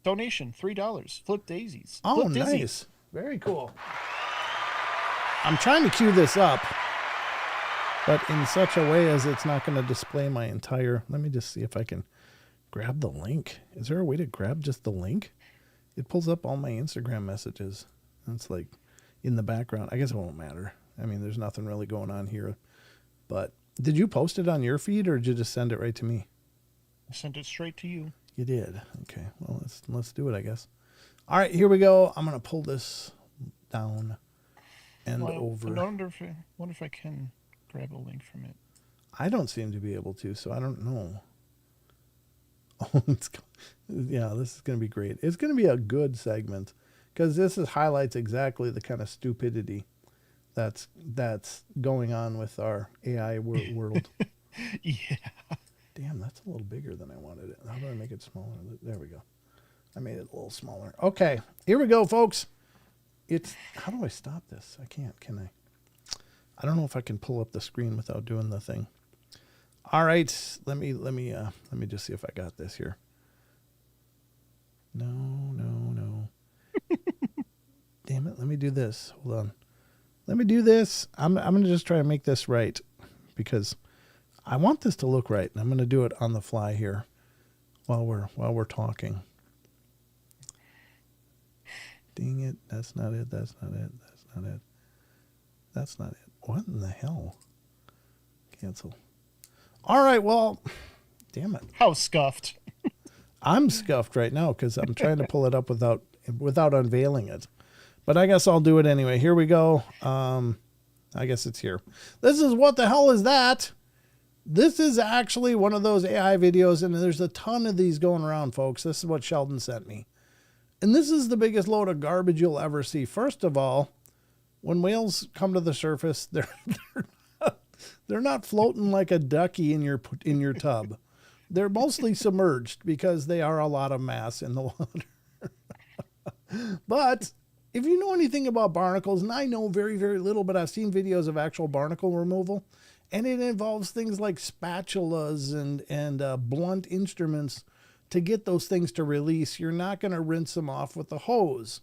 [SPEAKER 2] Donation, $3. Flip Daisies.
[SPEAKER 1] Oh,
[SPEAKER 2] Flip Dizzies.
[SPEAKER 1] nice. Very cool. I'm trying to cue this up, but in such a way as it's not going to display my entire. Let me just see if I can grab the link. Is there a way to grab just the link? It pulls up all my Instagram messages. It's like in the background. I guess it won't matter. I mean, there's nothing really going on here. But did you post it on your feed or did you just send it right to me?
[SPEAKER 2] I sent it straight to you.
[SPEAKER 1] You did. Okay. Well, let's do it, I guess. All right, here we go. I'm going to pull this down and over.
[SPEAKER 2] I wonder if I can grab a link from it.
[SPEAKER 1] I don't seem to be able to, so I don't know. Oh, yeah, this is going to be great. It's going to be a good segment because highlights exactly the kind of stupidity that's going on with our AI world.
[SPEAKER 2] Yeah.
[SPEAKER 1] Damn, that's a little bigger than I wanted it. How do I make it smaller? There we go. I made it a little smaller. Okay, here we go, folks. How do I stop this? I can't, can I? I don't know if I can pull up the screen without doing the thing. All right, let me just see if I got this here. No. Damn it, let me do this. Hold on. Let me do this. I'm going to just try to make this right because I want this to look right, and I'm going to do it on the fly here while we're talking. Dang it, that's not it. What in the hell? Cancel. All right, well, damn it.
[SPEAKER 2] How scuffed.
[SPEAKER 1] I'm scuffed right now because I'm trying to pull it up without unveiling it. But I guess I'll do it anyway. Here we go. I guess it's here. This is What the Hell Is That? This is actually one of those AI videos, and there's a ton of these going around, folks. This is what Sheldon sent me. And this is the biggest load of garbage you'll ever see. First of all, when whales come to the surface, they're not floating like a ducky in your tub. They're mostly submerged because they are a lot of mass in the water. But if you know anything about barnacles, and I know very, very little, but I've seen videos of actual barnacle removal, and it involves things like spatulas and blunt instruments to get those things to release. You're not going to rinse them off with a hose.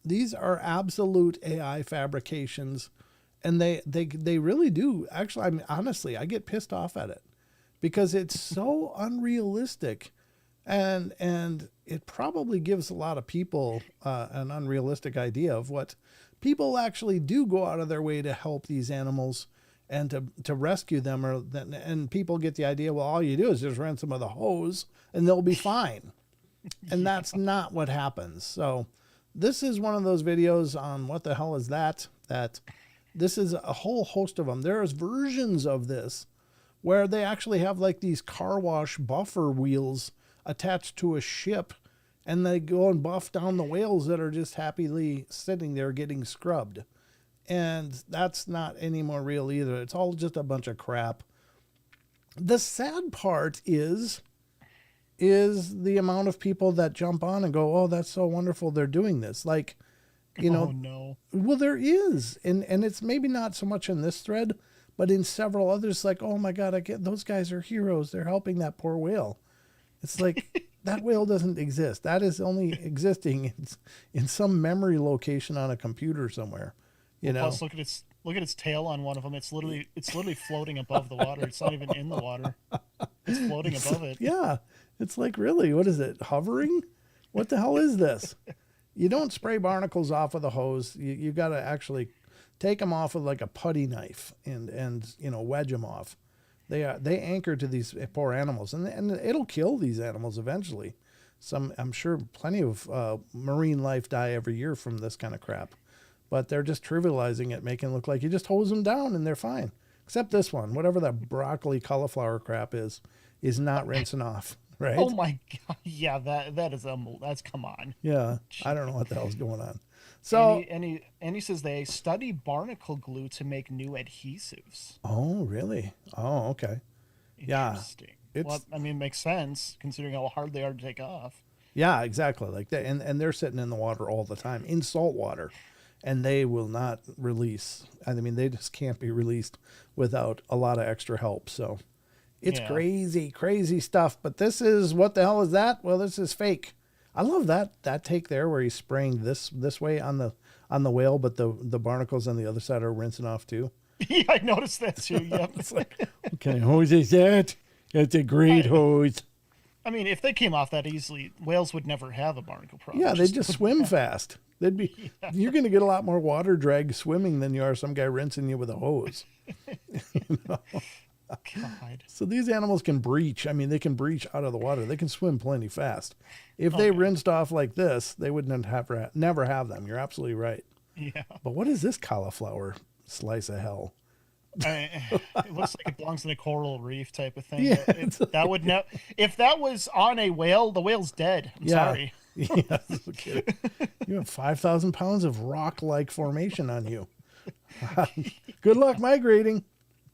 [SPEAKER 1] These are absolute AI fabrications, and they really do. Actually, I mean, honestly, I get pissed off at it because it's so unrealistic, and it probably gives a lot of people an unrealistic idea of what people actually do go out of their way to help these animals and to rescue them, and people get the idea, well, all you do is just rinse them with a hose and they'll be fine. And that's not what happens. So this is one of those videos on What the Hell Is That? that this is a whole host of them. There's versions of this where they actually have like these car wash buffer wheels attached to a ship, and they go and buff down the whales that are just happily sitting there getting scrubbed. And that's not any more real either. It's all just a bunch of crap. The sad part is the amount of people that jump on and go, oh, that's so wonderful they're doing this. Like, you know,
[SPEAKER 2] Oh, no.
[SPEAKER 1] well, there is. And it's maybe not so much in this thread, but in several others, like, oh my God, those guys are heroes. They're helping that poor whale. It's like, that whale doesn't exist. That is only existing in some memory location on a computer somewhere. You know?
[SPEAKER 2] Plus, look at its tail on one of them. It's literally floating above the water. It's not even in the water. It's floating above it.
[SPEAKER 1] Yeah. It's like, really, what is it? Hovering? What the hell is this? You don't spray barnacles off with a hose. You got to actually take them off with like a putty knife and you know, wedge them off. They anchor to these poor animals, and it'll kill these animals eventually. I'm sure plenty of marine life die every year from this kind of crap, but they're just trivializing it, making it look like you just hose them down and they're fine. Except this one, whatever that broccoli cauliflower crap is not rinsing off. Right?
[SPEAKER 2] Oh my God! Yeah, that's come on.
[SPEAKER 1] Yeah, I don't know what the hell's going on. So
[SPEAKER 2] and he says they study barnacle glue to make new adhesives.
[SPEAKER 1] Oh, really? Oh, okay. Yeah.
[SPEAKER 2] Interesting. Well, I mean, it makes sense considering how hard they are to take off.
[SPEAKER 1] Yeah, exactly. Like that, and they're sitting in the water all the time, in salt water, and they will not release. I mean, they just can't be released without a lot of extra help. So it's crazy stuff. But this is, what the hell is that? Well, this is fake. I love that take there where he's spraying this way on the whale, but the barnacles on the other side are rinsing off too.
[SPEAKER 2] Yeah, I noticed that too. Yep.
[SPEAKER 1] It's like, what kind of hose is that? That's a great hose.
[SPEAKER 2] I mean, if they came off that easily, whales would never have a barnacle problem.
[SPEAKER 1] Yeah, they just swim fast. They'd be. Yeah. You're going to get a lot more water drag swimming than you are some guy rinsing you with a hose. You know?
[SPEAKER 2] God.
[SPEAKER 1] So these animals can breach. I mean, they can breach out of the water. They can swim plenty fast. If they rinsed off like this, they wouldn't never have them. You're absolutely right.
[SPEAKER 2] Yeah.
[SPEAKER 1] But what is this cauliflower slice of hell?
[SPEAKER 2] It looks like it belongs in a coral reef type of thing.
[SPEAKER 1] Yeah,
[SPEAKER 2] that would if that was on a whale, the whale's dead. I'm sorry.
[SPEAKER 1] Yeah, okay. You have 5,000 pounds of rock-like formation on you. Good luck migrating.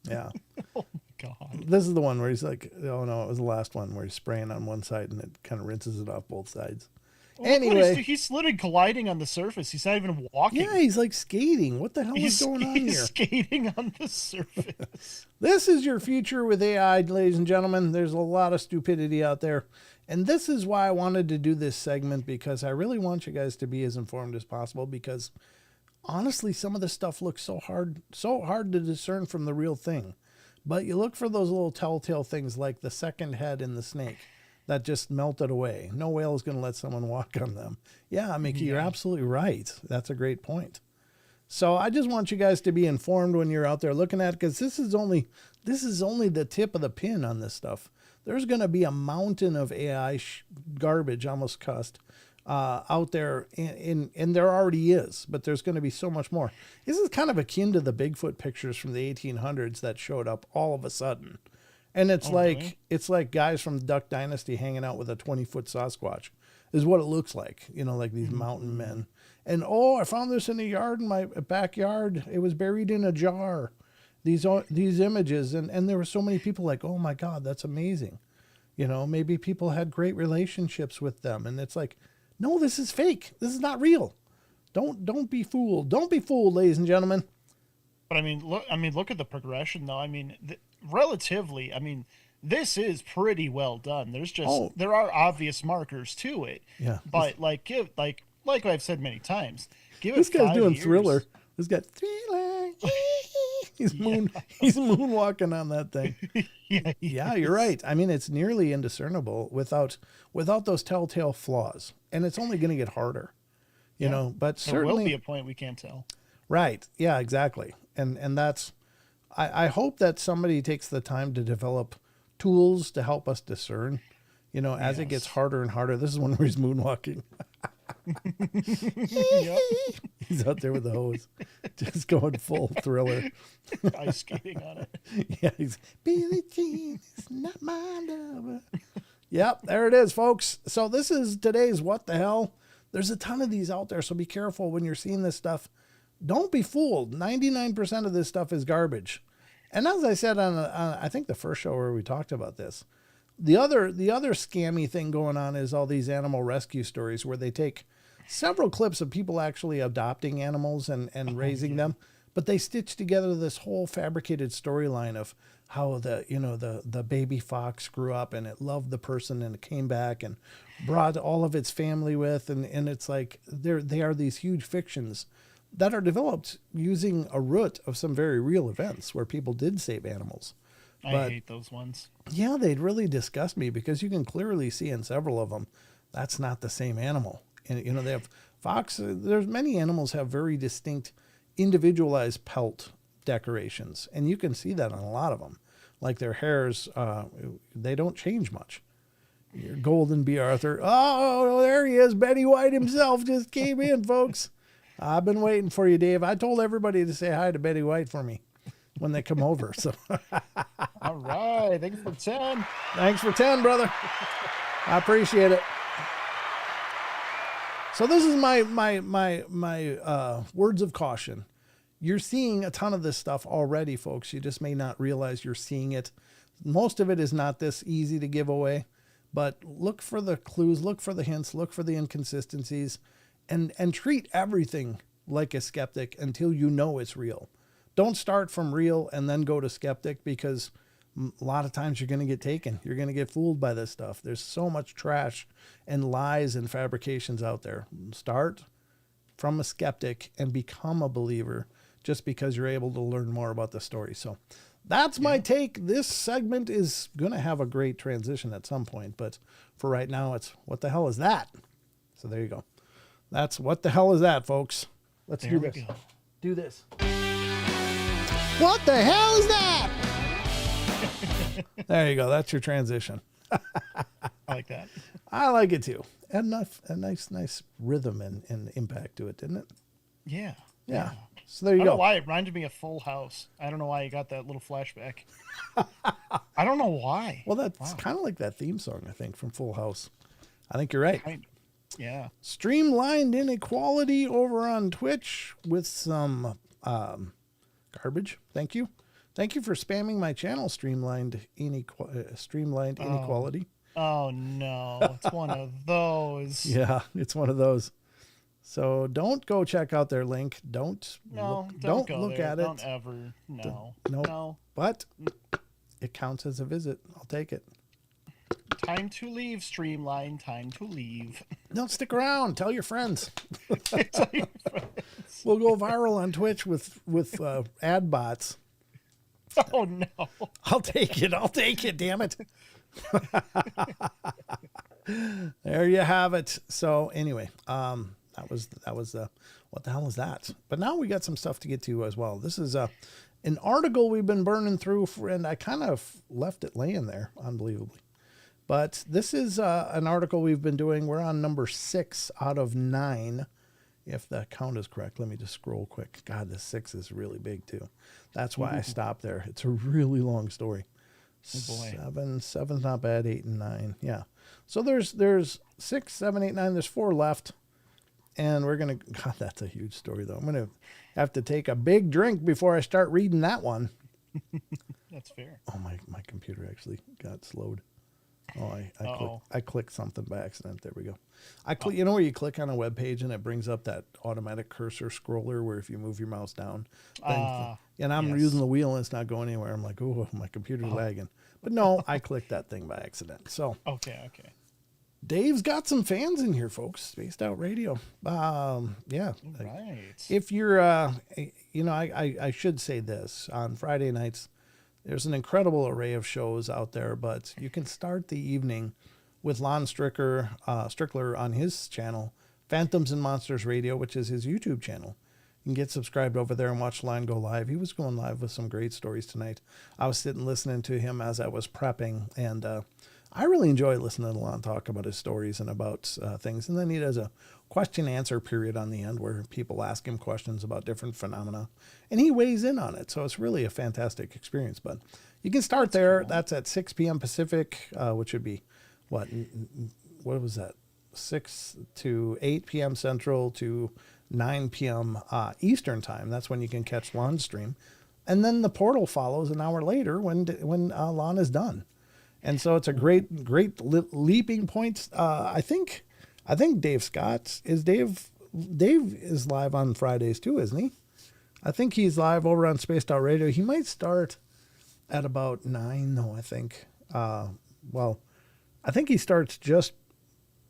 [SPEAKER 1] Yeah.
[SPEAKER 2] Oh my God.
[SPEAKER 1] This is the one where he's like, oh no, it was the last one where he's spraying on one side and it kind of rinses it off both sides.
[SPEAKER 2] Well,
[SPEAKER 1] anyway,
[SPEAKER 2] he's literally gliding on the surface. He's not even walking.
[SPEAKER 1] Yeah, he's like skating. What the hell is going on here?
[SPEAKER 2] He's skating on the surface.
[SPEAKER 1] This is your future with AI, ladies and gentlemen. There's a lot of stupidity out there. And this is why I wanted to do this segment, because I really want you guys to be as informed as possible, because honestly, some of this stuff looks so hard to discern from the real thing. But you look for those little telltale things like the second head in the snake that just melted away. No whale is going to let someone walk on them. Yeah, Mickey, you're absolutely right. That's a great point. So I just want you guys to be informed when you're out there looking at it, because this is only the tip of the pin on this stuff. There's going to be a mountain of AI garbage, almost cussed, out there, and there already is, but there's going to be so much more. This is kind of akin to the Bigfoot pictures from the 1800s that showed up all of a sudden. And it's it's like guys from the Duck Dynasty hanging out with a 20-foot Sasquatch is what it looks like, you know, like these mountain men. And, I found this in a yard in my backyard. It was buried in a jar. These images, and there were so many people like, oh my God, that's amazing. You know, maybe people had great relationships with them. And it's like, no, this is fake. This is not real. Don't be fooled. Don't be fooled, ladies and gentlemen.
[SPEAKER 2] But I mean, look at the progression though. I mean, relatively, I mean, this is pretty well done. There's just there are obvious markers to it.
[SPEAKER 1] Yeah.
[SPEAKER 2] But like I've said many times, give
[SPEAKER 1] this
[SPEAKER 2] it
[SPEAKER 1] guy's
[SPEAKER 2] 5
[SPEAKER 1] doing
[SPEAKER 2] years.
[SPEAKER 1] Thriller. This guy's Thriller. He's moonwalking on that thing. Yeah, you're right. I mean, it's nearly indiscernible without those telltale flaws, and it's only going to get harder. You know, but certainly
[SPEAKER 2] there will be a point we can't tell.
[SPEAKER 1] Right. Yeah, exactly. And that's, I hope that somebody takes the time to develop tools to help us discern, you know, as it gets harder and harder. This is one where he's moonwalking. He's out there with the hose, just going full Thriller.
[SPEAKER 2] Ice skating on it.
[SPEAKER 1] Yeah, he's Billie Jean is not my lover. Yep, there it is, folks. So this is today's What the Hell. There's a ton of these out there, so be careful when you're seeing this stuff. Don't be fooled. 99% of this stuff is garbage. And as I said on I think the first show where we talked about this, the other scammy thing going on is all these animal rescue stories where they take several clips of people actually adopting animals and raising them, but they stitch together this whole fabricated storyline of how the baby fox grew up and it loved the person and it came back and brought all of its family with, and it's like they are these huge fictions that are developed using a root of some very real events where people did save animals.
[SPEAKER 2] I hate those ones.
[SPEAKER 1] Yeah, they'd really disgust me because you can clearly see in several of them that's not the same animal. And they have fox. There's many animals have very distinct, individualized pelt decorations, and you can see that on a lot of them. Like their hairs, they don't change much. Your golden B. Arthur. Oh, there he is. Betty White himself just came in, folks. I've been waiting for you, Dave. I told everybody to say hi to Betty White for me when they come over. So,
[SPEAKER 2] All right. Thanks for 10.
[SPEAKER 1] Thanks for 10, brother. I appreciate it. So this is my words of caution. You're seeing a ton of this stuff already, folks. You just may not realize you're seeing it. Most of it is not this easy to give away, but look for the clues, look for the hints, look for the inconsistencies. And treat everything like a skeptic until you know it's real. Don't start from real and then go to skeptic, because a lot of times you're going to get taken. You're going to get fooled by this stuff. There's so much trash and lies and fabrications out there. Start from a skeptic and become a believer just because you're able to learn more about the story. So that's my take. This segment is going to have a great transition at some point, but for right now, it's what the hell is that? So there you go. That's what the hell is that, folks? Let's do this.
[SPEAKER 2] Go.
[SPEAKER 1] Do this. What the hell is that? There you go. That's your transition.
[SPEAKER 2] I like that.
[SPEAKER 1] I like it too. And a nice rhythm and impact to it, didn't it?
[SPEAKER 2] Yeah.
[SPEAKER 1] Yeah. So there you
[SPEAKER 2] I don't
[SPEAKER 1] go.
[SPEAKER 2] know why it reminded me of Full House. I don't know why you got that little flashback. I don't know why.
[SPEAKER 1] Well, that's kind of like that theme song, I think, from Full House. I think you're right.
[SPEAKER 2] Yeah.
[SPEAKER 1] Streamlined inequality over on Twitch with some garbage. Thank you. Thank you for spamming my channel, Streamlined Inequality.
[SPEAKER 2] Oh, no. It's one of those.
[SPEAKER 1] Yeah, it's one of those. So don't go check out their link. Don't
[SPEAKER 2] Don't
[SPEAKER 1] look
[SPEAKER 2] there.
[SPEAKER 1] at it.
[SPEAKER 2] Don't ever. No.
[SPEAKER 1] No. But it counts as a visit. I'll take it.
[SPEAKER 2] Time to leave, Streamline. Time to leave.
[SPEAKER 1] Don't stick around. Tell your friends.
[SPEAKER 2] Tell your friends.
[SPEAKER 1] We'll go viral on Twitch with ad bots.
[SPEAKER 2] Oh, no.
[SPEAKER 1] I'll take it. Damn it. There you have it. So anyway, that was what the hell is that? But now we got some stuff to get to as well. This is an article we've been burning through and I kind of left it laying there, unbelievably. But this is an article we've been doing. We're on number 6 out of 9, if the count is correct. Let me just scroll quick. God, this 6 is really big too. That's why I stopped there. It's a really long story.
[SPEAKER 2] Oh boy.
[SPEAKER 1] 7's not bad. 8 and 9, yeah. So there's 6, 7, 8, 9. There's 4 left, and we're gonna. God, that's a huge story though. I'm gonna have to take a big drink before I start reading that one.
[SPEAKER 2] That's fair.
[SPEAKER 1] Oh, my computer actually got slowed.
[SPEAKER 2] Oh,
[SPEAKER 1] I clicked something by accident. There we go. You know where you click on a web page and it brings up that automatic cursor scroller where if you move your mouse down, and I'm using the wheel and it's not going anywhere. I'm like, oh, my computer's lagging. But no, I clicked that thing by accident. So
[SPEAKER 2] okay.
[SPEAKER 1] Dave's got some fans in here, folks. Spaced Out Radio. Yeah.
[SPEAKER 2] Right.
[SPEAKER 1] If you're, I should say this on Friday nights. There's an incredible array of shows out there, but you can start the evening with Lon Strickler on his channel, Phantoms and Monsters Radio, which is his YouTube channel. You can get subscribed over there and watch Lon go live. He was going live with some great stories tonight. I was sitting listening to him as I was prepping, and I really enjoy listening to Lon talk about his stories and about things. And then he does a question answer period on the end where people ask him questions about different phenomena, and he weighs in on it. So it's really a fantastic experience. But you can start there. Cool. That's at 6 p.m. Pacific, which would be what was that? 6 to 8 p.m. Central to 9 p.m. Eastern time. That's when you can catch Lon's stream. And then the portal follows an hour later when Lon is done. And so it's a great leaping point. I think Dave Scott Dave is live on Fridays too, isn't he? I think he's live over on Spaced Out Radio. He might start at about 9 though, I think. Well, I think he starts just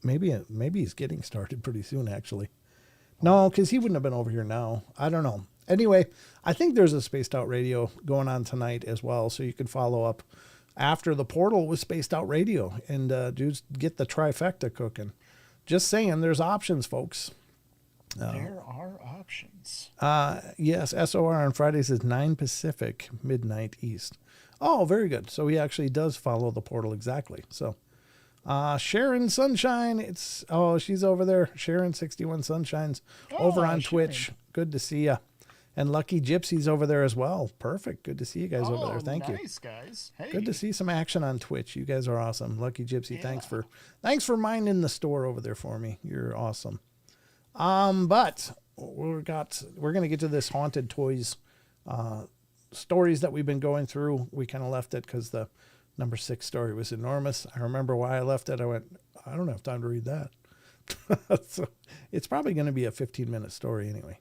[SPEAKER 1] maybe he's getting started pretty soon actually. No, because he wouldn't have been over here now. I don't know. Anyway, I think there's a Spaced Out Radio going on tonight as well, so you can follow up after the portal with Spaced Out Radio and just get the trifecta cooking. Just saying, there's options, folks.
[SPEAKER 2] There are options.
[SPEAKER 1] Yes, SOR on Fridays is 9 Pacific, midnight East. Oh, very good. So he actually does follow the portal exactly. So Sharon Sunshine, she's over there. Sharon 61 Sunshine's over on Twitch. Sharon. Good to see you. And Lucky Gypsy's over there as well. Perfect. Good to see you guys over there. Thank you.
[SPEAKER 2] Nice, guys. Hey.
[SPEAKER 1] Good to see some action on Twitch. You guys are awesome. Lucky Gypsy, yeah. Thanks for minding the store over there for me. You're awesome. But we're going to get to this haunted toys stories that we've been going through. We kind of left it because the number 6 story was enormous. I remember why I left it. I went, I don't have time to read that. So it's probably going to be a 15-minute story anyway,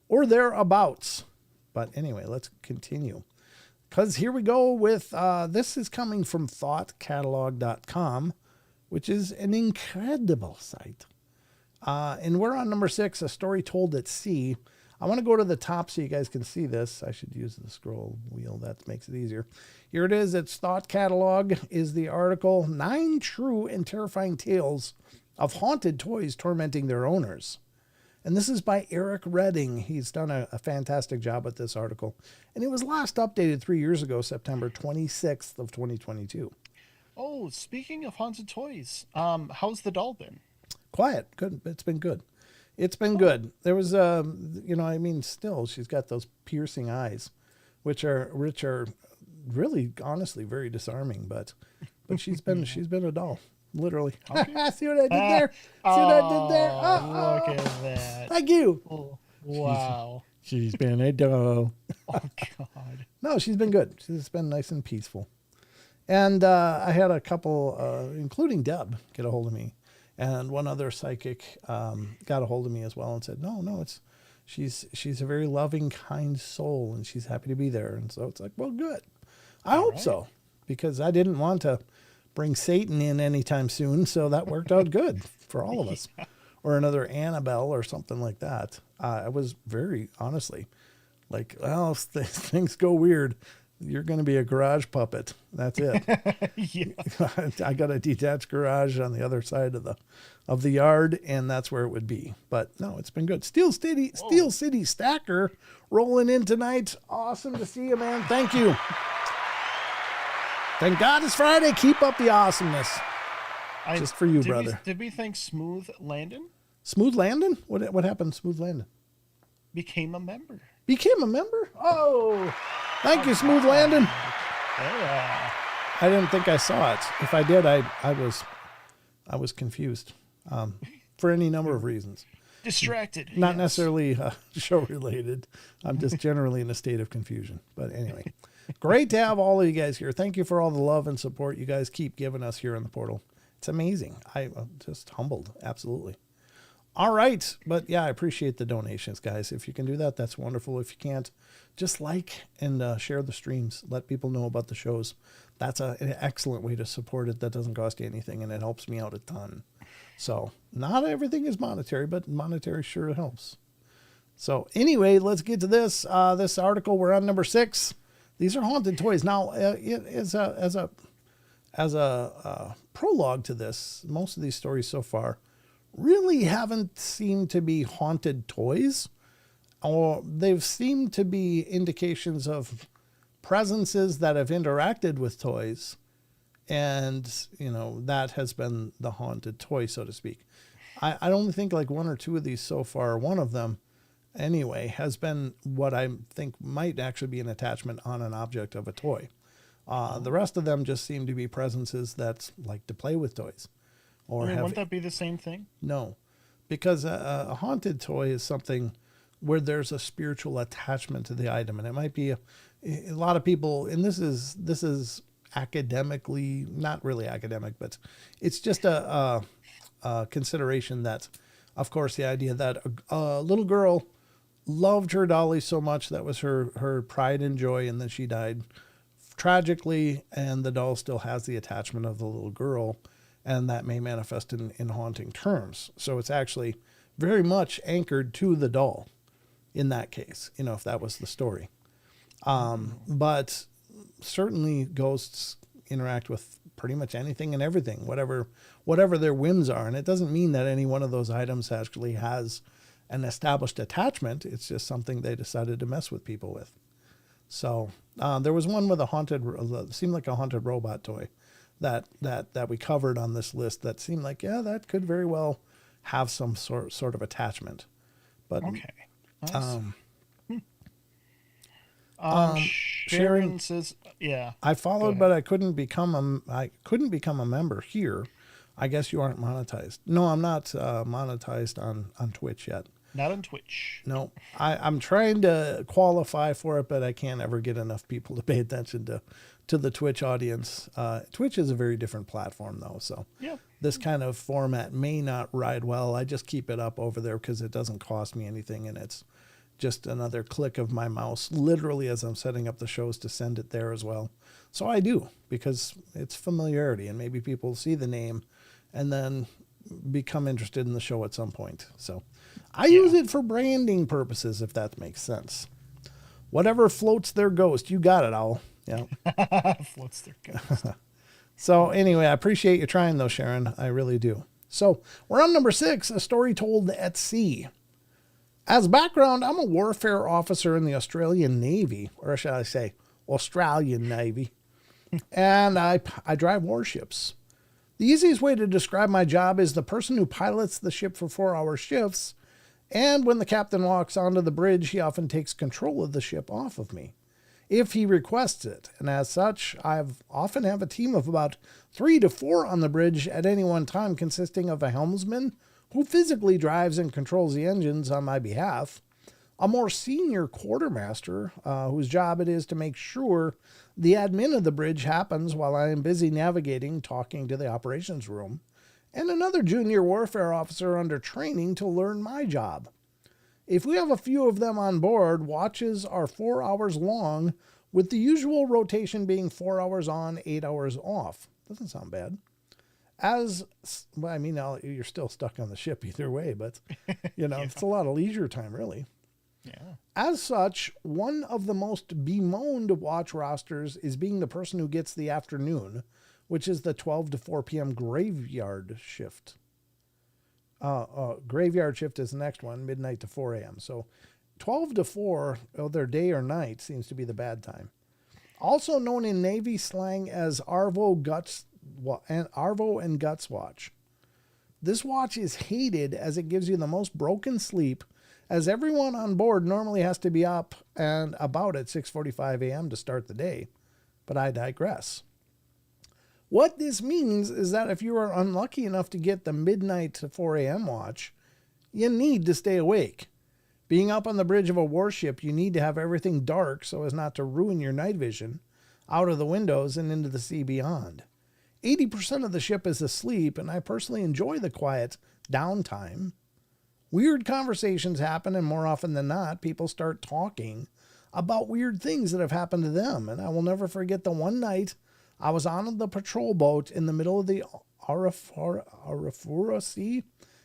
[SPEAKER 1] or thereabouts. But anyway, let's continue. Because here we go with, this is coming from thoughtcatalog.com, which is an incredible site. And we're on number 6, a story told at sea. I want to go to the top so you guys can see this. I should use the scroll wheel. That makes it easier. Here it is. It's Thought Catalog is the article, 9 True and Terrifying Tales of Haunted Toys Tormenting Their Owners. And this is by Eric Redding. He's done a fantastic job with this article. And it was last updated 3 years ago, September 26th of 2022. Oh,
[SPEAKER 2] speaking of haunted toys, how's the doll been?
[SPEAKER 1] Quiet. Good. It's been good. It's been good. There was, still, she's got those piercing eyes, which are really, honestly, very disarming. But she's been a doll. Literally. Okay. See what I did there?
[SPEAKER 2] Look at that.
[SPEAKER 1] Thank you.
[SPEAKER 2] Oh, wow.
[SPEAKER 1] She's been a doll.
[SPEAKER 2] Oh, God.
[SPEAKER 1] No, she's been good. She's been nice and peaceful. And I had a couple, including Deb, get a hold of me. And one other psychic got a hold of me as well and said, no, she's a very loving, kind soul, and she's happy to be there. And so it's like, well, good. I hope so, because I didn't want to bring Satan in anytime soon, so that worked out good for all of us. Yeah. Or another Annabelle or something like that. I was very, honestly, like, well, if things go weird, you're going to be a garage puppet. That's it. Yeah. I got a detached garage on the other side of the yard, and that's where it would be. But no, it's been good. Steel City Stacker rolling in tonight. Awesome to see you, man. Thank you. Thank God it's Friday. Keep up the awesomeness. Just for you, brother.
[SPEAKER 2] Did we think Smooth Landon?
[SPEAKER 1] Smooth Landon? What happened to Smooth Landon?
[SPEAKER 2] Became a member.
[SPEAKER 1] Became a member? Oh, thank you, Smooth Landon.
[SPEAKER 2] Yeah.
[SPEAKER 1] I didn't think I saw it. If I did, I was confused for any number of reasons.
[SPEAKER 2] Distracted.
[SPEAKER 1] Not necessarily show related. I'm just generally in a state of confusion. But anyway. Great to have all of you guys here. Thank you for all the love and support you guys keep giving us here on the portal. It's amazing. I'm just humbled. Absolutely. All right. But yeah, I appreciate the donations, guys. If you can do that, that's wonderful. If you can't, just like and share the streams. Let people know about the shows. That's an excellent way to support it. That doesn't cost you anything, and it helps me out a ton. So not everything is monetary, but monetary sure helps. So anyway, let's get to this. This article, we're on number 6. These are haunted toys. Now, as a prologue to this, most of these stories so far really haven't seemed to be haunted toys, or they've seemed to be indications of presences that have interacted with toys, and that has been the haunted toy, so to speak. I only think like one or two of these so far. One of them, anyway, has been what I think might actually be an attachment on an object of a toy. The rest of them just seem to be presences that like to play with toys. Or
[SPEAKER 2] wouldn't that be the same thing?
[SPEAKER 1] No, because a haunted toy is something where there's a spiritual attachment to the item, and it might be a lot of people. And this is academically not really academic, but it's just a consideration that, of course, the idea that a little girl loved her dolly so much that was her pride and joy, and then she died tragically, and the doll still has the attachment of the little girl. And that may manifest in haunting terms. So it's actually very much anchored to the doll in that case, if that was the story. But certainly ghosts interact with pretty much anything and everything, whatever their whims are. And it doesn't mean that any one of those items actually has an established attachment. It's just something they decided to mess with people with. So there was one with seemed like a haunted robot toy that we covered on this list that seemed like, yeah, that could very well have some sort of attachment. But
[SPEAKER 2] okay.
[SPEAKER 1] Sharon
[SPEAKER 2] says, yeah.
[SPEAKER 1] I followed, but I couldn't become a member here. I guess you aren't monetized. No, I'm not monetized on Twitch yet.
[SPEAKER 2] Not on Twitch.
[SPEAKER 1] No, I'm trying to qualify for it, but I can't ever get enough people to pay attention to the Twitch audience. Twitch is a very different platform, though. So this kind of format may not ride well. I just keep it up over there because it doesn't cost me anything, and it's just another click of my mouse, literally, as I'm setting up the shows to send it there as well. So I do, because it's familiarity, and maybe people see the name and then become interested in the show at some point. So I use it for branding purposes, if that makes sense. Whatever floats their ghost, you got it, Owl. Yeah.
[SPEAKER 2] Floats their ghost.
[SPEAKER 1] So anyway, I appreciate you trying, though, Sharon. I really do. So we're on number 6, a story told at sea. As background, I'm a warfare officer in the Australian Navy, or shall I say, Australian Navy, and I drive warships. The easiest way to describe my job is the person who pilots the ship for 4-hour shifts, and when the captain walks onto the bridge, he often takes control of the ship off of me, if he requests it. And as such, I often have a team of about 3 to 4 on the bridge at any one time, consisting of a helmsman who physically drives and controls the engines on my behalf, a more senior quartermaster whose job it is to make sure the admin of the bridge happens while I am busy navigating, talking to the operations room, and another junior warfare officer under training to learn my job. If we have a few of them on board, watches are 4 hours long, with the usual rotation being 4 hours on, 8 hours off. Doesn't sound bad. You're still stuck on the ship either way, but, it's a lot of leisure time, really.
[SPEAKER 2] Yeah.
[SPEAKER 1] As such, one of the most bemoaned watch rosters is being the person who gets the afternoon, which is the 12 to 4 p.m. graveyard shift. Graveyard shift is the next one, midnight to 4 a.m. So 12 to 4, their day or night, seems to be the bad time. Also known in Navy slang as Arvo and Guts Watch. This watch is hated as it gives you the most broken sleep, as everyone on board normally has to be up and about at 6:45 a.m. to start the day. But I digress. What this means is that if you are unlucky enough to get the midnight to 4 a.m. watch, you need to stay awake. Being up on the bridge of a warship, you need to have everything dark so as not to ruin your night vision out of the windows and into the sea beyond. 80% of the ship is asleep, and I personally enjoy the quiet downtime. Weird conversations happen, and more often than not, people start talking about weird things that have happened to them. And I will never forget the one night I was on the patrol boat in the middle of the Arafura Sea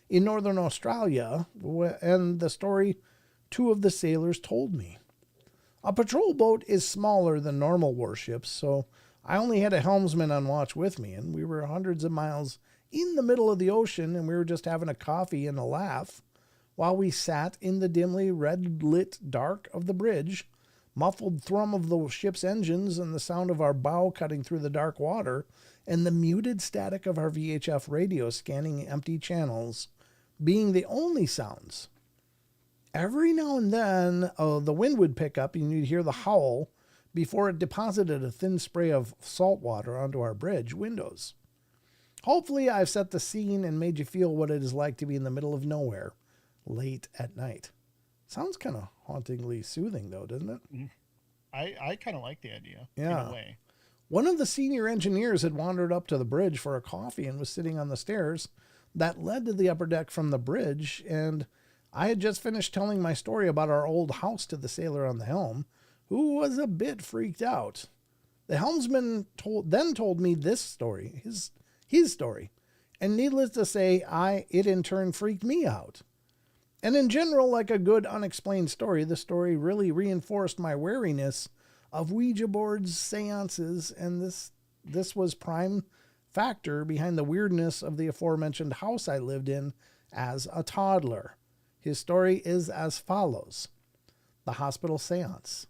[SPEAKER 1] in northern Australia, and the story 2 of the sailors told me. A patrol boat is smaller than normal warships, so I only had a helmsman on watch with me, and we were hundreds of miles in the middle of the ocean, and we were just having a coffee and a laugh while we sat in the dimly red-lit dark of the bridge, muffled thrum of the ship's engines and the sound of our bow cutting through the dark water, and the muted static of our VHF radio scanning empty channels being the only sounds. Every now and then, the wind would pick up and you'd hear the howl before it deposited a thin spray of salt water onto our bridge windows. Hopefully, I've set the scene and made you feel what it is like to be in the middle of nowhere late at night. Sounds kind of hauntingly soothing, though, doesn't it?
[SPEAKER 2] I kind of like the idea,
[SPEAKER 1] Yeah.
[SPEAKER 2] in a way.
[SPEAKER 1] One of the senior engineers had wandered up to the bridge for a coffee and was sitting on the stairs that led to the upper deck from the bridge, and I had just finished telling my story about our old house to the sailor on the helm, who was a bit freaked out. The helmsman told me this story, his story, and needless to say, it in turn freaked me out. And in general, like a good unexplained story, the story really reinforced my wariness of Ouija boards, seances, and this was prime factor behind the weirdness of the aforementioned house I lived in as a toddler. His story is as follows. The hospital seance.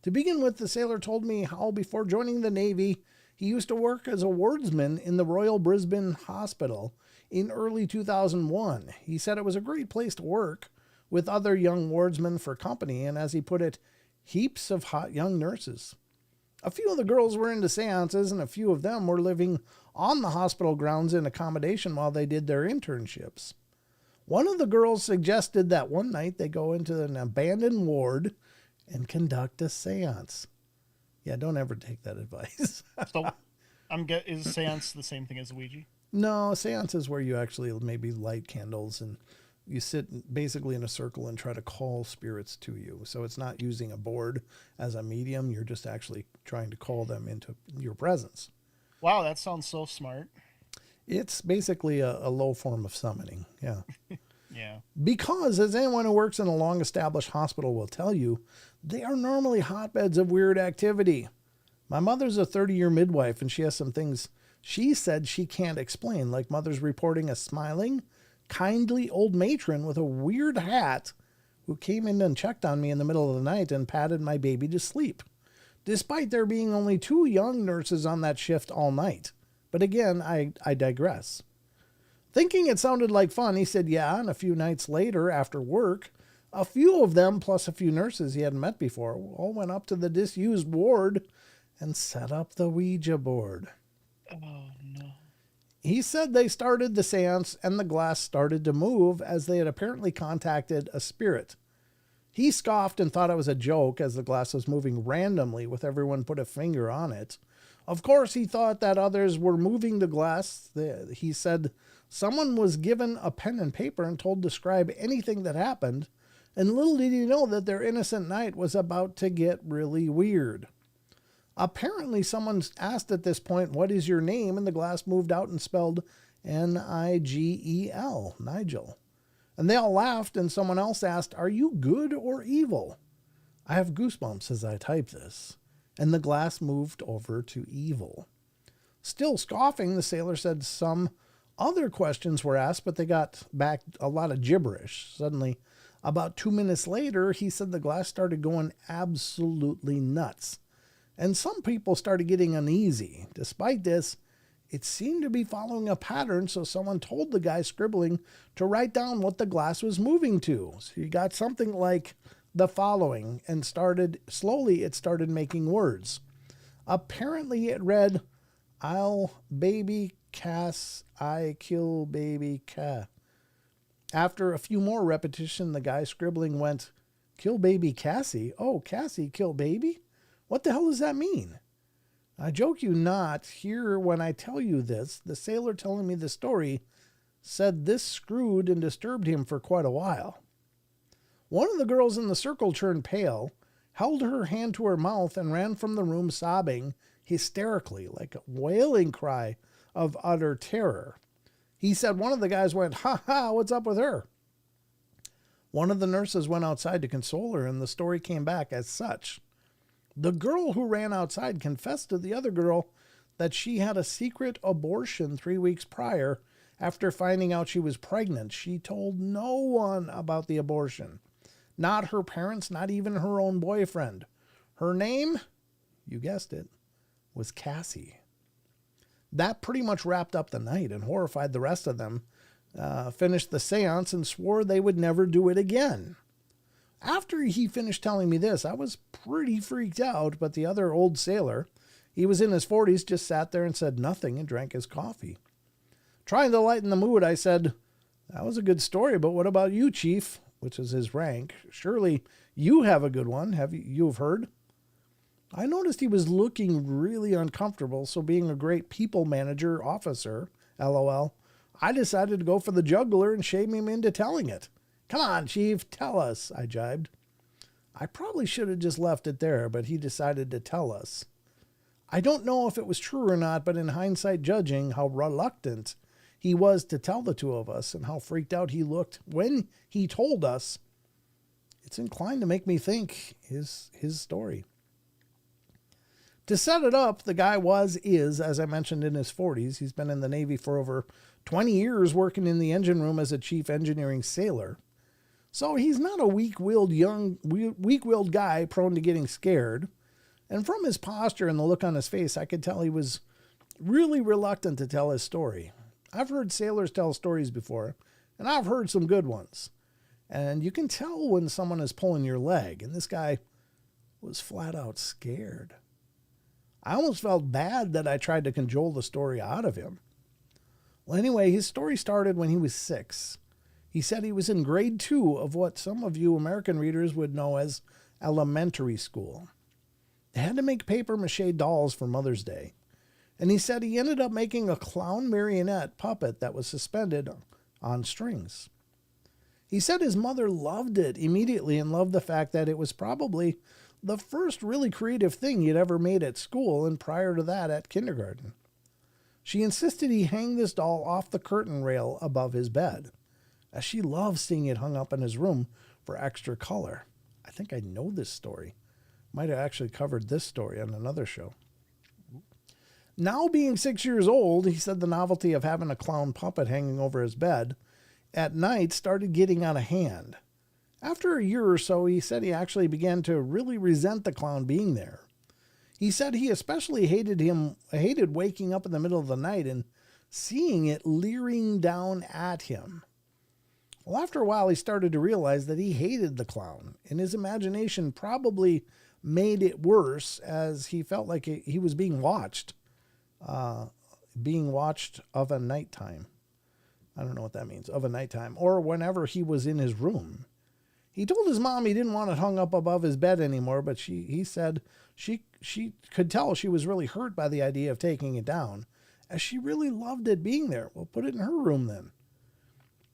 [SPEAKER 1] To begin with, the sailor told me how before joining the Navy, he used to work as a wardsman in the Royal Brisbane Hospital in early 2001. He said it was a great place to work with other young wardsmen for company, and as he put it, heaps of hot young nurses. A few of the girls were into seances, and a few of them were living on the hospital grounds in accommodation while they did their internships. One of the girls suggested that one night they go into an abandoned ward and conduct a seance. Yeah, don't ever take that advice.
[SPEAKER 2] So, is seance the same thing as Ouija?
[SPEAKER 1] No, seance is where you actually maybe light candles and you sit basically in a circle and try to call spirits to you. So it's not using a board as a medium. You're just actually trying to call them into your presence.
[SPEAKER 2] Wow, that sounds so smart.
[SPEAKER 1] It's basically a low form of summoning. Yeah.
[SPEAKER 2] Yeah.
[SPEAKER 1] Because, as anyone who works in a long-established hospital will tell you, they are normally hotbeds of weird activity. My mother's a 30-year midwife, and she has some things she said she can't explain, like mother's reporting a smiling, kindly old matron with a weird hat who came in and checked on me in the middle of the night and patted my baby to sleep, despite there being only 2 young nurses on that shift all night. But again, I digress. Thinking it sounded like fun, he said yeah, and a few nights later, after work, a few of them, plus a few nurses he hadn't met before, all went up to the disused ward and set up the Ouija board.
[SPEAKER 2] Oh, no.
[SPEAKER 1] He said they started the seance and the glass started to move as they had apparently contacted a spirit. He scoffed and thought it was a joke as the glass was moving randomly with everyone put a finger on it. Of course, he thought that others were moving the glass. He said someone was given a pen and paper and told to describe anything that happened, and little did he know that their innocent night was about to get really weird. Apparently, someone asked at this point, "What is your name?" and the glass moved out and spelled Nigel, Nigel. And they all laughed, and someone else asked, "Are you good or evil?" I have goosebumps as I type this. And the glass moved over to evil. Still scoffing, the sailor said some other questions were asked, but they got back a lot of gibberish. Suddenly, about 2 minutes later, he said the glass started going absolutely nuts. And some people started getting uneasy. Despite this, it seemed to be following a pattern, so someone told the guy scribbling to write down what the glass was moving to. So you got something like the following, and it started making words. Apparently it read, "I'll baby Cass, I kill baby Ca." After a few more repetition, the guy scribbling went, "Kill baby Cassie? Oh, Cassie kill baby? What the hell does that mean?" I joke you not, here when I tell you this, the sailor telling me the story said this screwed and disturbed him for quite a while. One of the girls in the circle turned pale, held her hand to her mouth, and ran from the room sobbing hysterically, like a wailing cry of utter terror. He said one of the guys went, "Ha ha, what's up with her?" One of the nurses went outside to console her, and the story came back as such. The girl who ran outside confessed to the other girl that she had a secret abortion 3 weeks prior after finding out she was pregnant. She told no one about the abortion. Not her parents, not even her own boyfriend. Her name, you guessed it, was Cassie. That pretty much wrapped up the night and horrified the rest of them. finished the seance and swore they would never do it again. After he finished telling me this, I was pretty freaked out, but the other old sailor, he was in his 40s, just sat there and said nothing and drank his coffee. Trying to lighten the mood, I said, "That was a good story, but what about you, Chief?" Which is his rank. "Surely you have a good one. You've heard?" I noticed he was looking really uncomfortable, so being a great people manager officer, LOL, I decided to go for the jugular and shame him into telling it. "Come on, Chief, tell us," I jibed. I probably should have just left it there, but he decided to tell us. I don't know if it was true or not, but in hindsight, judging how reluctant he was to tell the two of us and how freaked out he looked when he told us, it's inclined to make me think his story. To set it up, the guy is, as I mentioned, in his 40s. He's been in the Navy for over 20 years, working in the engine room as a chief engineering sailor. So he's not a weak-willed guy prone to getting scared. And from his posture and the look on his face, I could tell he was really reluctant to tell his story. I've heard sailors tell stories before, and I've heard some good ones. And you can tell when someone is pulling your leg, and this guy was flat out scared. I almost felt bad that I tried to cajole the story out of him. Well, anyway, his story started when he was 6. He said he was in grade 2 of what some of you American readers would know as elementary school. They had to make papier-mâché dolls for Mother's Day. And he said he ended up making a clown marionette puppet that was suspended on strings. He said his mother loved it immediately and loved the fact that it was probably the first really creative thing he'd ever made at school and prior to that at kindergarten. She insisted he hang this doll off the curtain rail above his bed, as she loved seeing it hung up in his room for extra color. I think I know this story. Might have actually covered this story on another show. Now being 6 years old, he said the novelty of having a clown puppet hanging over his bed at night started getting out of hand. After a year or so, he said he actually began to really resent the clown being there. He said he especially hated waking up in the middle of the night and seeing it leering down at him. Well, after a while, he started to realize that he hated the clown, and his imagination probably made it worse as he felt like he was being watched of a nighttime. I don't know what that means, of a nighttime, or whenever he was in his room. He told his mom he didn't want it hung up above his bed anymore, but he said she could tell she was really hurt by the idea of taking it down, as she really loved it being there. Well, put it in her room then.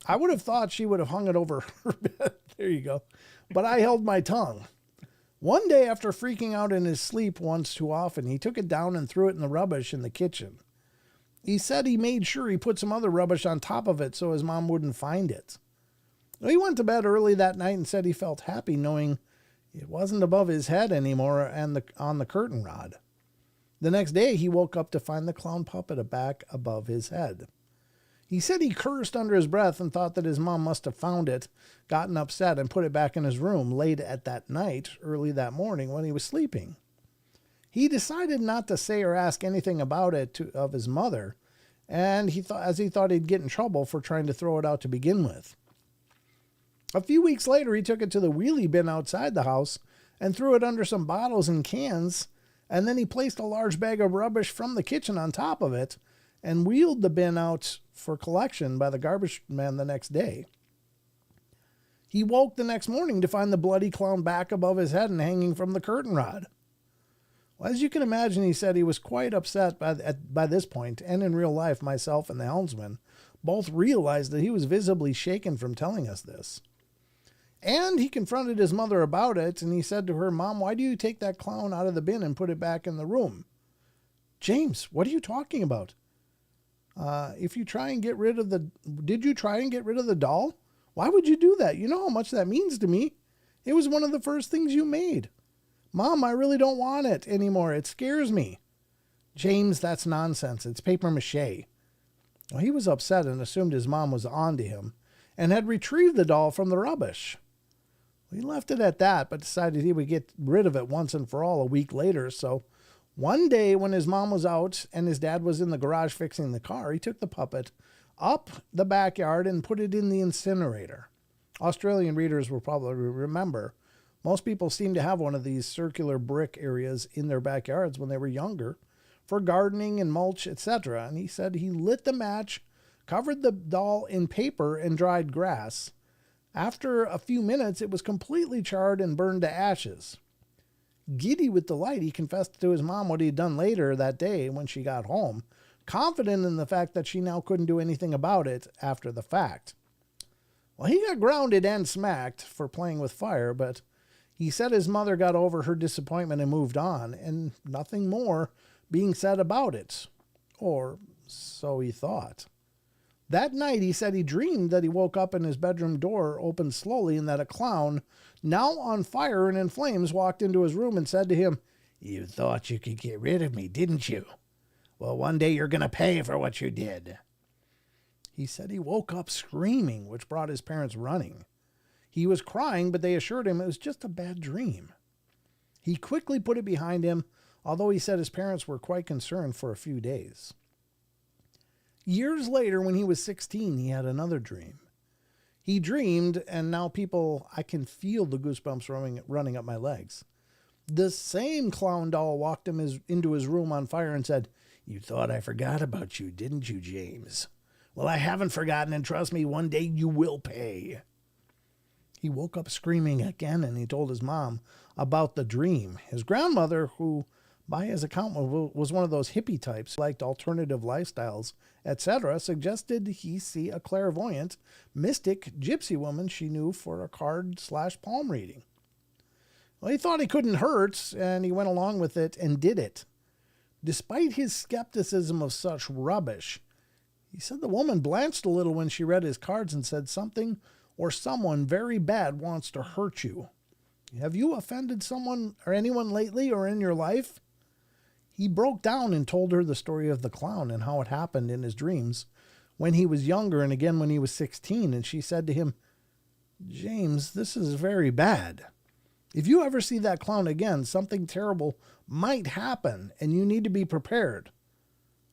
[SPEAKER 1] I would have thought she would have hung it over her bed. There you go. But I held my tongue. One day, after freaking out in his sleep once too often, he took it down and threw it in the rubbish in the kitchen. He said he made sure he put some other rubbish on top of it so his mom wouldn't find it. He went to bed early that night and said he felt happy knowing it wasn't above his head anymore and on the curtain rod. The next day, he woke up to find the clown puppet back above his head. He said he cursed under his breath and thought that his mom must have found it, gotten upset, and put it back in his room late at that night, early that morning when he was sleeping. He decided not to say or ask anything about it of his mother, and he thought he'd get in trouble for trying to throw it out to begin with. A few weeks later, he took it to the wheelie bin outside the house and threw it under some bottles and cans, and then he placed a large bag of rubbish from the kitchen on top of it and wheeled the bin out for collection by the garbage man the next day. He woke the next morning to find the bloody clown back above his head and hanging from the curtain rod. Well, as you can imagine, he said he was quite upset by this point, and in real life, myself and the helmsman both realized that he was visibly shaken from telling us this. And he confronted his mother about it, and he said to her, "Mom, why do you take that clown out of the bin and put it back in the room?" "James, what are you talking about?" Did you try and get rid of the doll? Why would you do that? You know how much that means to me. It was one of the first things you made. Mom, I really don't want it anymore. It scares me. James, that's nonsense. It's papier-mâché. Well, he was upset and assumed his mom was on to him and had retrieved the doll from the rubbish. He left it at that, but decided he would get rid of it once and for all a week later. So one day when his mom was out and his dad was in the garage fixing the car, he took the puppet up the backyard and put it in the incinerator. Australian readers will probably remember most people seem to have one of these circular brick areas in their backyards when they were younger for gardening and mulch, etc. And he said he lit the match, covered the doll in paper and dried grass. After a few minutes, it was completely charred and burned to ashes. Giddy with delight, he confessed to his mom what he had done later that day when she got home, confident in the fact that she now couldn't do anything about it after the fact. Well, he got grounded and smacked for playing with fire, but he said his mother got over her disappointment and moved on, and nothing more being said about it. Or so he thought. That night, he said he dreamed that he woke up and his bedroom door opened slowly and that a clown, now on fire and in flames, walked into his room and said to him, "You thought you could get rid of me, didn't you? Well, one day you're going to pay for what you did." He said he woke up screaming, which brought his parents running. He was crying, but they assured him it was just a bad dream. He quickly put it behind him, although he said his parents were quite concerned for a few days. Years later, when he was 16, he had another dream. He dreamed, and now I can feel the goosebumps running up my legs. The same clown doll walked into his room on fire and said, "You thought I forgot about you, didn't you, James? Well, I haven't forgotten, and trust me, one day you will pay." He woke up screaming again, and he told his mom about the dream. His grandmother, who by his account was one of those hippie types, liked alternative lifestyles, etc., suggested he see a clairvoyant, mystic gypsy woman she knew for a card/palm reading. Well, he thought he couldn't hurt, and he went along with it and did it. Despite his skepticism of such rubbish, he said the woman blanched a little when she read his cards and said something or someone very bad wants to hurt you. Have you offended someone or anyone lately or in your life? He broke down and told her the story of the clown and how it happened in his dreams when he was younger and again when he was 16. And she said to him, "James, this is very bad. If you ever see that clown again, something terrible might happen and you need to be prepared."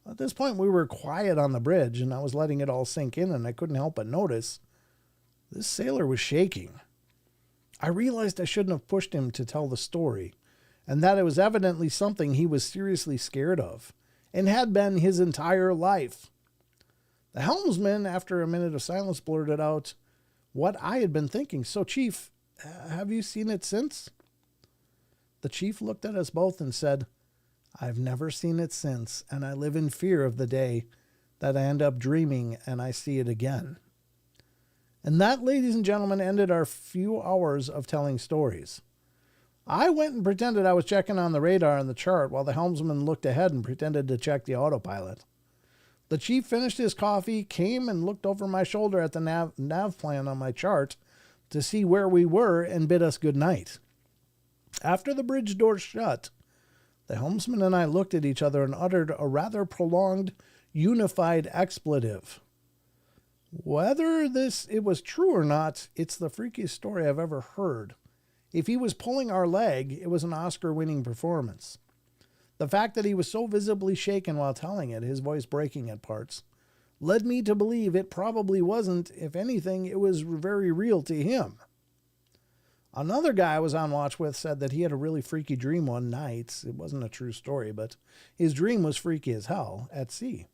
[SPEAKER 1] At this point, we were quiet on the bridge and I was letting it all sink in, and I couldn't help but notice this sailor was shaking. I realized I shouldn't have pushed him to tell the story, and that it was evidently something he was seriously scared of, and had been his entire life. The helmsman, after a minute of silence, blurted out what I had been thinking. "So, Chief, have you seen it since?" The chief looked at us both and said, "I've never seen it since, and I live in fear of the day that I end up dreaming and I see it again." And that, ladies and gentlemen, ended our few hours of telling stories. I went and pretended I was checking on the radar and the chart while the helmsman looked ahead and pretended to check the autopilot. The chief finished his coffee, came and looked over my shoulder at the nav plan on my chart to see where we were and bid us good night. After the bridge door shut, the helmsman and I looked at each other and uttered a rather prolonged, unified expletive. Whether it was true or not, it's the freakiest story I've ever heard. If he was pulling our leg, it was an Oscar-winning performance. The fact that he was so visibly shaken while telling it, his voice breaking at parts, led me to believe it probably wasn't. If anything, it was very real to him. Another guy I was on watch with said that he had a really freaky dream one night. It wasn't a true story, but his dream was freaky as hell at sea.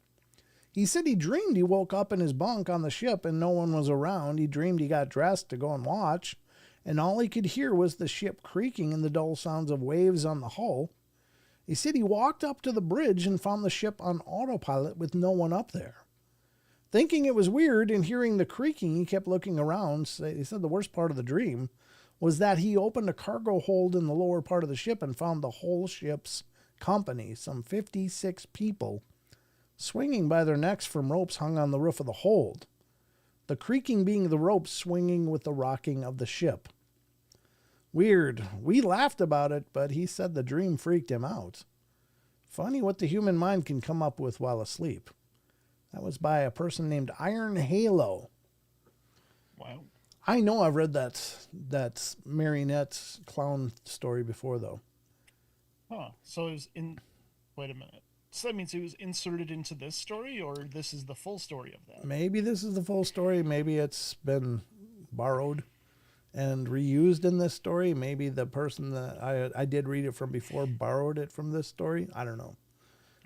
[SPEAKER 1] He said he dreamed he woke up in his bunk on the ship and no one was around. He dreamed he got dressed to go and watch, and all he could hear was the ship creaking and the dull sounds of waves on the hull. He said he walked up to the bridge and found the ship on autopilot with no one up there. Thinking it was weird and hearing the creaking, he kept looking around. He said the worst part of the dream was that he opened a cargo hold in the lower part of the ship and found the whole ship's company, some 56 people, swinging by their necks from ropes hung on the roof of the hold. The creaking being the ropes swinging with the rocking of the ship. Weird. We laughed about it, but he said the dream freaked him out. Funny what the human mind can come up with while asleep. That was by a person named Iron Halo.
[SPEAKER 2] Wow.
[SPEAKER 1] I know I've read that marionette clown story before, though.
[SPEAKER 2] Huh. So it was in... Wait a minute. So that means he was inserted into this story, or this is the full story of that?
[SPEAKER 1] Maybe this is the full story. Maybe it's been borrowed and reused in this story. Maybe the person that I did read it from before borrowed it from this story. I don't know.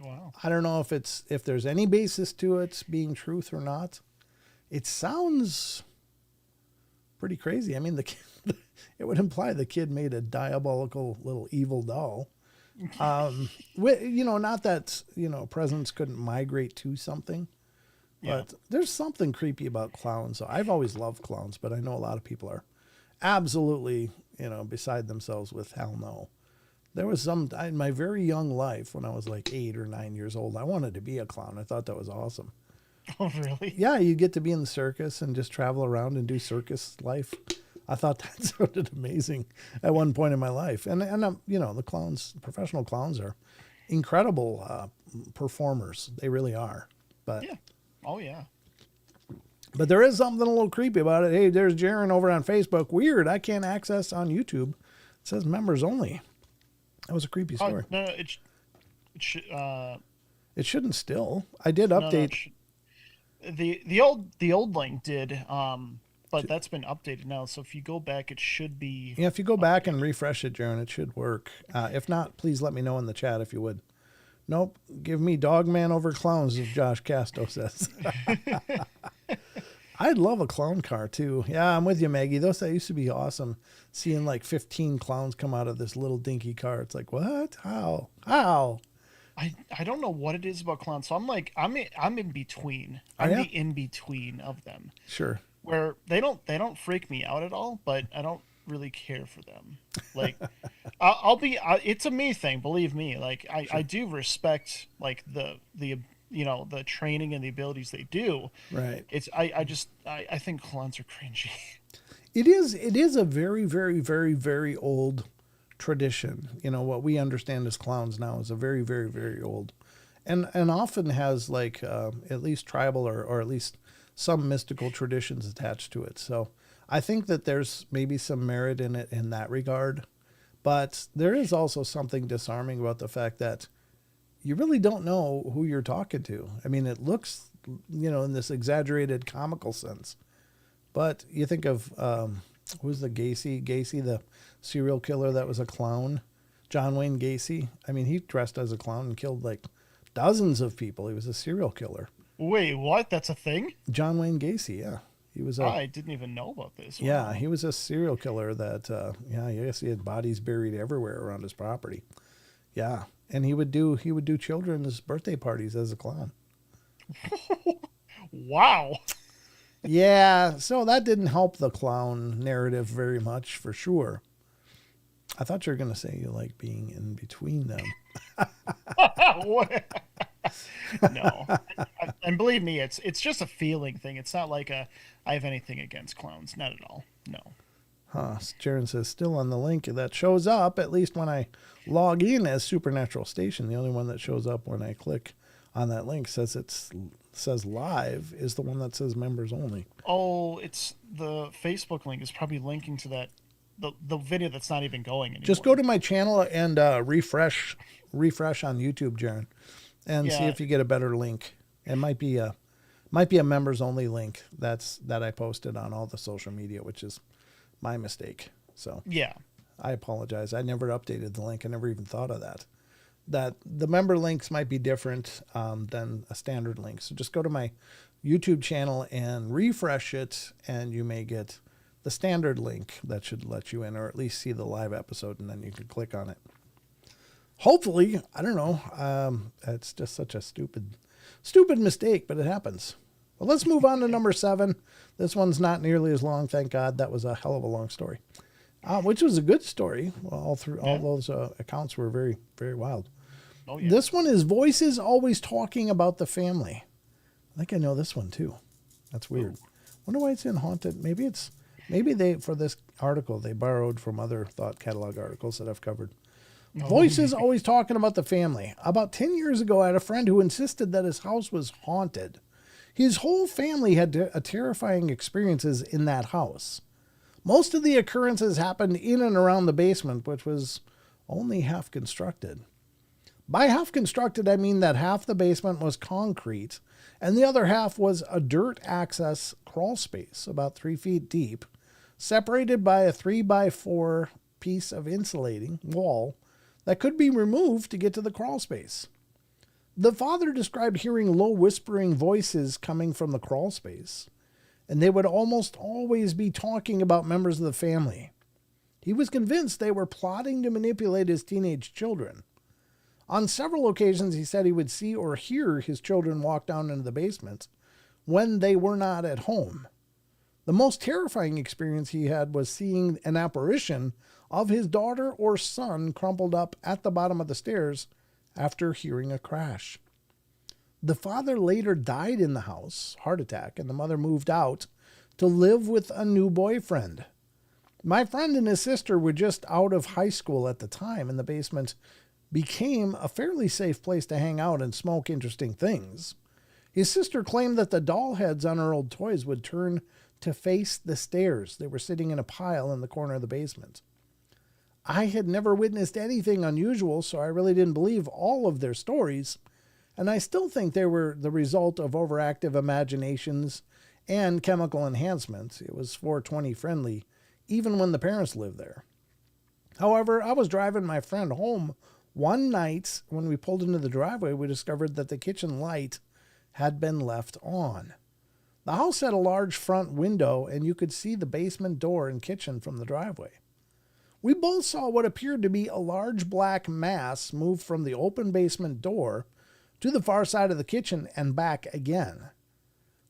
[SPEAKER 2] Wow.
[SPEAKER 1] I don't know if there's any basis to it being truth or not. It sounds pretty crazy. I mean, it would imply the kid made a diabolical little evil doll. Not that, presence couldn't migrate to something, but there's something creepy about clowns. So I've always loved clowns, but I know a lot of people are absolutely, beside themselves with hell no. There was in my very young life when I was like 8 or 9 years old, I wanted to be a clown. I thought that was awesome.
[SPEAKER 2] Oh, really?
[SPEAKER 1] Yeah, you get to be in the circus and just travel around and do circus life. I thought that sounded amazing at one point in my life. And the clowns, professional clowns are incredible performers. They really are. But
[SPEAKER 2] Yeah. Oh, yeah.
[SPEAKER 1] But there is something a little creepy about it. Hey, there's Jaron over on Facebook. Weird. I can't access on YouTube. It says members only. That was a creepy story.
[SPEAKER 2] No,
[SPEAKER 1] It shouldn't still. I did update.
[SPEAKER 2] The old link did, but that's been updated now. So if you go back, it should be.
[SPEAKER 1] Yeah, if you go back and refresh it, Jaron, it should work. If not, please let me know in the chat if you would. Nope. Give me Dogman over clowns, as Josh Casto says. I'd love a clown car too. Yeah, I'm with you, Maggie. That used to be awesome. Seeing like 15 clowns come out of this little dinky car. It's like, what? How?
[SPEAKER 2] I don't know what it is about clowns. So I'm in between.
[SPEAKER 1] Oh,
[SPEAKER 2] I'm
[SPEAKER 1] yeah?
[SPEAKER 2] the in between of them.
[SPEAKER 1] Sure.
[SPEAKER 2] Where they don't freak me out at all, but I don't really care for them. Like it's a me thing, believe me. Like I do respect like the the training and the abilities they do.
[SPEAKER 1] Right.
[SPEAKER 2] I think clowns are cringy.
[SPEAKER 1] It is a very, very, very, very old tradition. What we understand as clowns now is a very, very, very old and often has like at least tribal or at least some mystical traditions attached to it. So I think that there's maybe some merit in it in that regard, but there is also something disarming about the fact that you really don't know who you're talking to. I mean, it looks, in this exaggerated comical sense, but you think of, who's the Gacy, the serial killer that was a clown, John Wayne Gacy. I mean, he dressed as a clown and killed like dozens of people. He was a serial killer.
[SPEAKER 2] Wait, what? That's a thing?
[SPEAKER 1] John Wayne Gacy, yeah. He was
[SPEAKER 2] I didn't even know about this. Wow.
[SPEAKER 1] Yeah, he was a serial killer that, I guess he had bodies buried everywhere around his property. Yeah, and he would do children's birthday parties as a clown.
[SPEAKER 2] Wow.
[SPEAKER 1] Yeah, so that didn't help the clown narrative very much, for sure. I thought you were going to say you like being in between them.
[SPEAKER 2] No, and believe me, it's just a feeling thing. It's not like I have anything against clowns. Not at all. No.
[SPEAKER 1] Huh. Jaron says, still on the link that shows up, at least when I log in as Supernatural Station. The only one that shows up when I click on that link says live is the one that says members only.
[SPEAKER 2] Oh, it's the Facebook link is probably linking to that the video that's not even going anymore.
[SPEAKER 1] Just go to my channel and refresh on YouTube, Jaron, and see if you get a better link. It might be a members only link that I posted on all the social media, which is my mistake. So
[SPEAKER 2] yeah,
[SPEAKER 1] I apologize. I never updated the link. I never even thought of that. That the member links might be different than a standard link. So just go to my YouTube channel and refresh it, and you may get the standard link that should let you in, or at least see the live episode, and then you can click on it. Hopefully, I don't know. It's just such a stupid mistake, but it happens. Well, let's move on to number 7. This one's not nearly as long, thank God. That was a hell of a long story, which was a good story. Well, all those accounts were very, very wild.
[SPEAKER 2] Oh, yeah.
[SPEAKER 1] This one is voices always talking about the family. I think I know this one too. That's weird. Wonder why it's in haunted. Maybe they, for this article, they borrowed from other thought catalog articles that I've covered. Voices always talking about the family. About 10 years ago, I had a friend who insisted that his house was haunted. His whole family had terrifying experiences in that house. Most of the occurrences happened in and around the basement, which was only half constructed. By half constructed, I mean that half the basement was concrete and the other half was a dirt access crawl space about 3 feet deep, separated by a 3x4 piece of insulating wall that could be removed to get to the crawl space. The father described hearing low whispering voices coming from the crawl space, and they would almost always be talking about members of the family. He was convinced they were plotting to manipulate his teenage children. On several occasions, he said he would see or hear his children walk down into the basement when they were not at home. The most terrifying experience he had was seeing an apparition of his daughter or son crumpled up at the bottom of the stairs after hearing a crash. The father later died in the house, heart attack, and the mother moved out to live with a new boyfriend. My friend and his sister were just out of high school at the time, and the basement became a fairly safe place to hang out and smoke interesting things. His sister claimed that the doll heads on her old toys would turn to face the stairs. They were sitting in a pile in the corner of the basement. I had never witnessed anything unusual, so I really didn't believe all of their stories, and I still think they were the result of overactive imaginations and chemical enhancements. It was 420 friendly, even when the parents lived there. However, I was driving my friend home one night. When we pulled into the driveway, we discovered that the kitchen light had been left on. The house had a large front window, and you could see the basement door and kitchen from the driveway. We both saw what appeared to be a large black mass move from the open basement door to the far side of the kitchen and back again.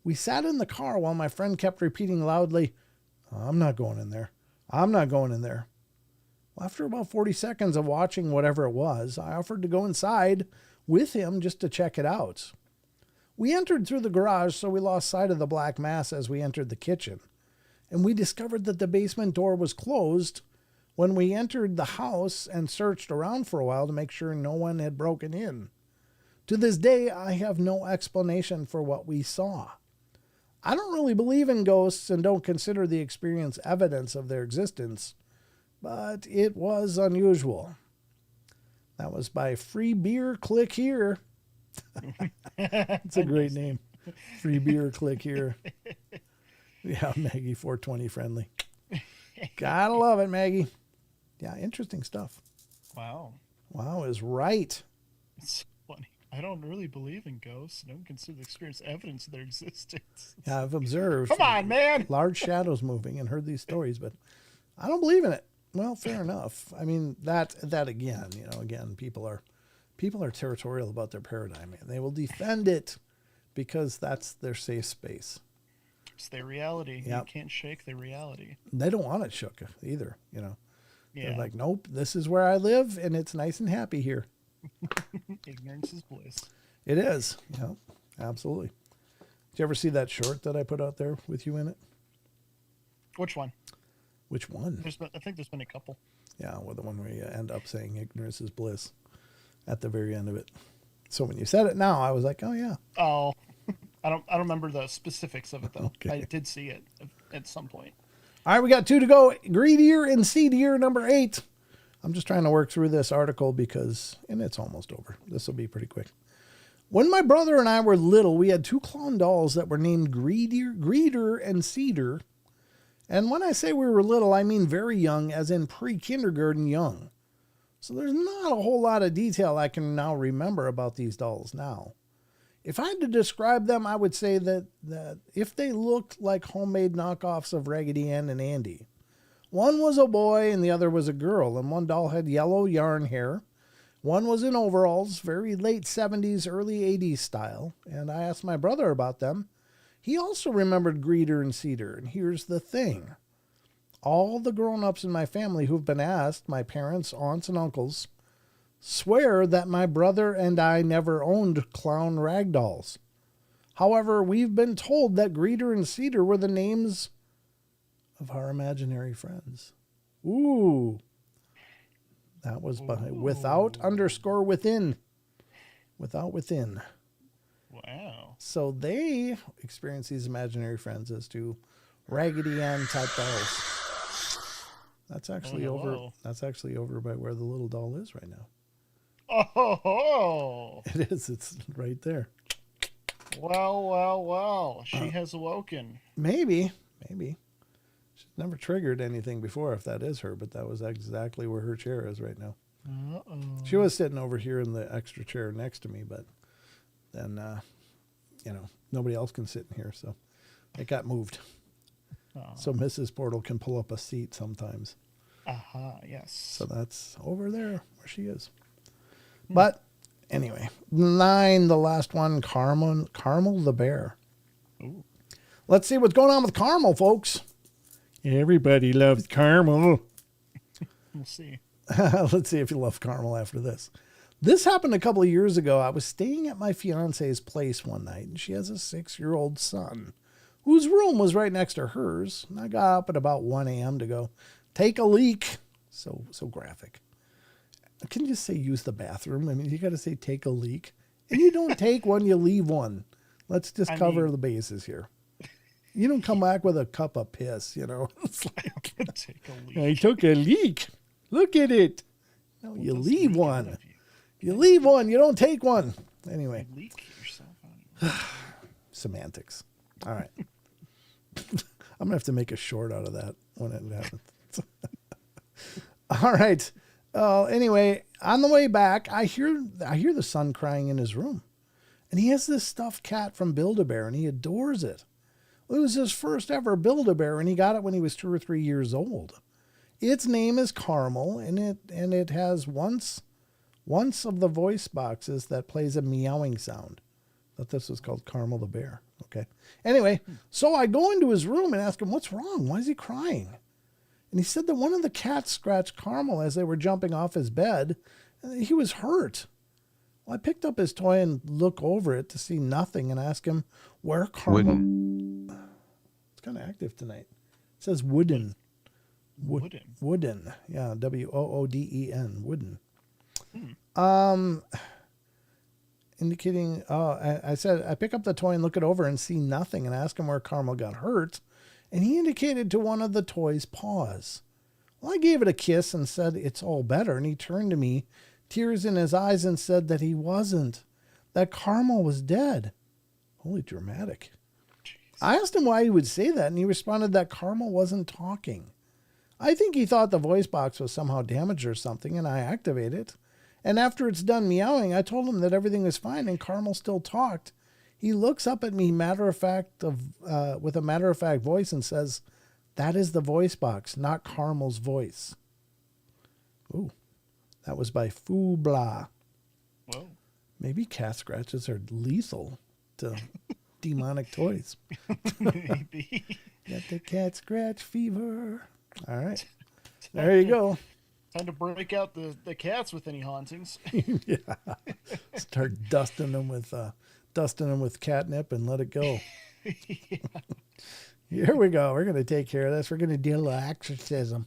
[SPEAKER 1] We sat in the car while my friend kept repeating loudly, "I'm not going in there. I'm not going in there." After about 40 seconds of watching whatever it was, I offered to go inside with him just to check it out. We entered through the garage, so we lost sight of the black mass as we entered the kitchen, and we discovered that the basement door was closed when we entered the house and searched around for a while to make sure no one had broken in. To this day, I have no explanation for what we saw. I don't really believe in ghosts and don't consider the experience evidence of their existence, but it was unusual. That was by Free Beer Click Here. It's a great name. Free Beer Click Here. Yeah, Maggie 420 friendly. Gotta love it, Maggie. Yeah, interesting stuff.
[SPEAKER 2] Wow.
[SPEAKER 1] Wow is right.
[SPEAKER 2] It's funny. I don't really believe in ghosts. I don't consider the experience evidence of their existence.
[SPEAKER 1] Yeah, I've observed
[SPEAKER 2] Come on, man.
[SPEAKER 1] large shadows moving and heard these stories, but I don't believe in it. Well, fair enough. I mean, that again, people are territorial about their paradigm, and they will defend it because that's their safe space.
[SPEAKER 2] It's their reality.
[SPEAKER 1] Yep.
[SPEAKER 2] You can't shake their reality.
[SPEAKER 1] They don't want it shook either,
[SPEAKER 2] Yeah.
[SPEAKER 1] They're like, nope, this is where I live, and it's nice and happy here.
[SPEAKER 2] Ignorance is bliss.
[SPEAKER 1] It is. Yeah, absolutely. Did you ever see that short that I put out there with you in it?
[SPEAKER 2] Which one?
[SPEAKER 1] Which one?
[SPEAKER 2] I think there's been a couple.
[SPEAKER 1] Yeah, well, the one where you end up saying ignorance is bliss at the very end of it. So when you said it now, I was like, oh, yeah.
[SPEAKER 2] Oh, I don't remember the specifics of it, though.
[SPEAKER 1] Okay.
[SPEAKER 2] I did see it at some point.
[SPEAKER 1] All right, we got 2 to go. Greedier and seedier, number 8. I'm just trying to work through this article and it's almost over. This will be pretty quick. When my brother and I were little, we had 2 clown dolls that were named Greeter and Cedar. And when I say we were little, I mean very young, as in pre-kindergarten young. So there's not a whole lot of detail I can now remember about these dolls now. If I had to describe them, I would say that if they looked like homemade knockoffs of Raggedy Ann and Andy. One was a boy and the other was a girl, and one doll had yellow yarn hair. One was in overalls, very late 70s, early 80s style, and I asked my brother about them. He also remembered Greeter and Cedar, and here's the thing. All the grown-ups in my family who've been asked, my parents, aunts, and uncles, swear that my brother and I never owned clown rag dolls. However, we've been told that Greeter and Cedar were the names of our imaginary friends. Ooh. That was by without_within. Without within.
[SPEAKER 2] Wow.
[SPEAKER 1] So they experience these imaginary friends as to Raggedy Ann type dolls. That's actually over. That's actually over by where the little doll is right now.
[SPEAKER 2] Oh,
[SPEAKER 1] It is. It's right there.
[SPEAKER 2] well. She has awoken.
[SPEAKER 1] Maybe. She's never triggered anything before if that is her, but that was exactly where her chair is right now.
[SPEAKER 2] Uh-oh.
[SPEAKER 1] She was sitting over here in the extra chair next to me, but then, nobody else can sit in here, so it got moved.
[SPEAKER 2] Oh.
[SPEAKER 1] So Mrs. Portal can pull up a seat sometimes.
[SPEAKER 2] Aha, yes.
[SPEAKER 1] So that's over there where she is. But anyway, 9, the last one, Carmel the bear.
[SPEAKER 2] Ooh.
[SPEAKER 1] Let's see what's going on with Carmel, folks. Everybody loves Carmel.
[SPEAKER 2] We'll see.
[SPEAKER 1] Let's see if you love Carmel after this. This happened a couple of years ago. I was staying at my fiance's place one night, and she has a 6-year-old son whose room was right next to hers. And I got up at about 1 a.m. to go take a leak. So graphic. Can you just say use the bathroom? I mean, you got to say take a leak. And you don't take one, you leave one. Let's just cover the bases here. You don't come back with a cup of piss, It's like,
[SPEAKER 2] Take a leak.
[SPEAKER 1] I took a leak. Look at it. No, you leave one. You leave one. You don't take one. Anyway.
[SPEAKER 2] Leak yourself out.
[SPEAKER 1] Semantics. All right. I'm going to have to make a short out of that when it happens. All right. Anyway, on the way back, I hear the son crying in his room. And he has this stuffed cat from Build-A-Bear, and he adores it. Well, it was his first ever Build-A-Bear, and he got it when he was 2 or 3 years old. Its name is Carmel, and it has once of the voice boxes that plays a meowing sound. Thought this was called Carmel the bear. Okay. Anyway, so I go into his room and ask him, what's wrong? Why is he crying? And he said that one of the cats scratched Carmel as they were jumping off his bed, and he was hurt. Well, I picked up his toy and look over it to see nothing and ask him where Carmel...
[SPEAKER 3] Wooden.
[SPEAKER 1] It's kind of active tonight. It says wooden.
[SPEAKER 2] Wooden.
[SPEAKER 1] Yeah, Wooden. Wooden. Indicating, I said, I pick up the toy and look it over and see nothing and ask him where Carmel got hurt. And he indicated to one of the toy's paws. Well, I gave it a kiss and said, it's all better. And he turned to me, tears in his eyes, and said that he wasn't, that Carmel was dead. Holy dramatic.
[SPEAKER 2] Jeez.
[SPEAKER 1] I asked him why he would say that, and he responded that Carmel wasn't talking. I think he thought the voice box was somehow damaged or something, and I activated it. And after it's done meowing, I told him that everything was fine, and Carmel still talked. He looks up at me with a matter-of-fact voice and says, that is the voice box, not Carmel's voice. Ooh, that was by Foo Blah.
[SPEAKER 2] Whoa.
[SPEAKER 1] Maybe cat scratches are lethal to demonic toys.
[SPEAKER 2] Maybe.
[SPEAKER 1] Got the cat scratch fever. All right. There you go.
[SPEAKER 2] Time to break out the cats with any hauntings.
[SPEAKER 1] Yeah. Start dusting them with catnip and let it go.
[SPEAKER 2] Yeah.
[SPEAKER 1] Here we go. We're going to take care of this. We're going to do a little exorcism.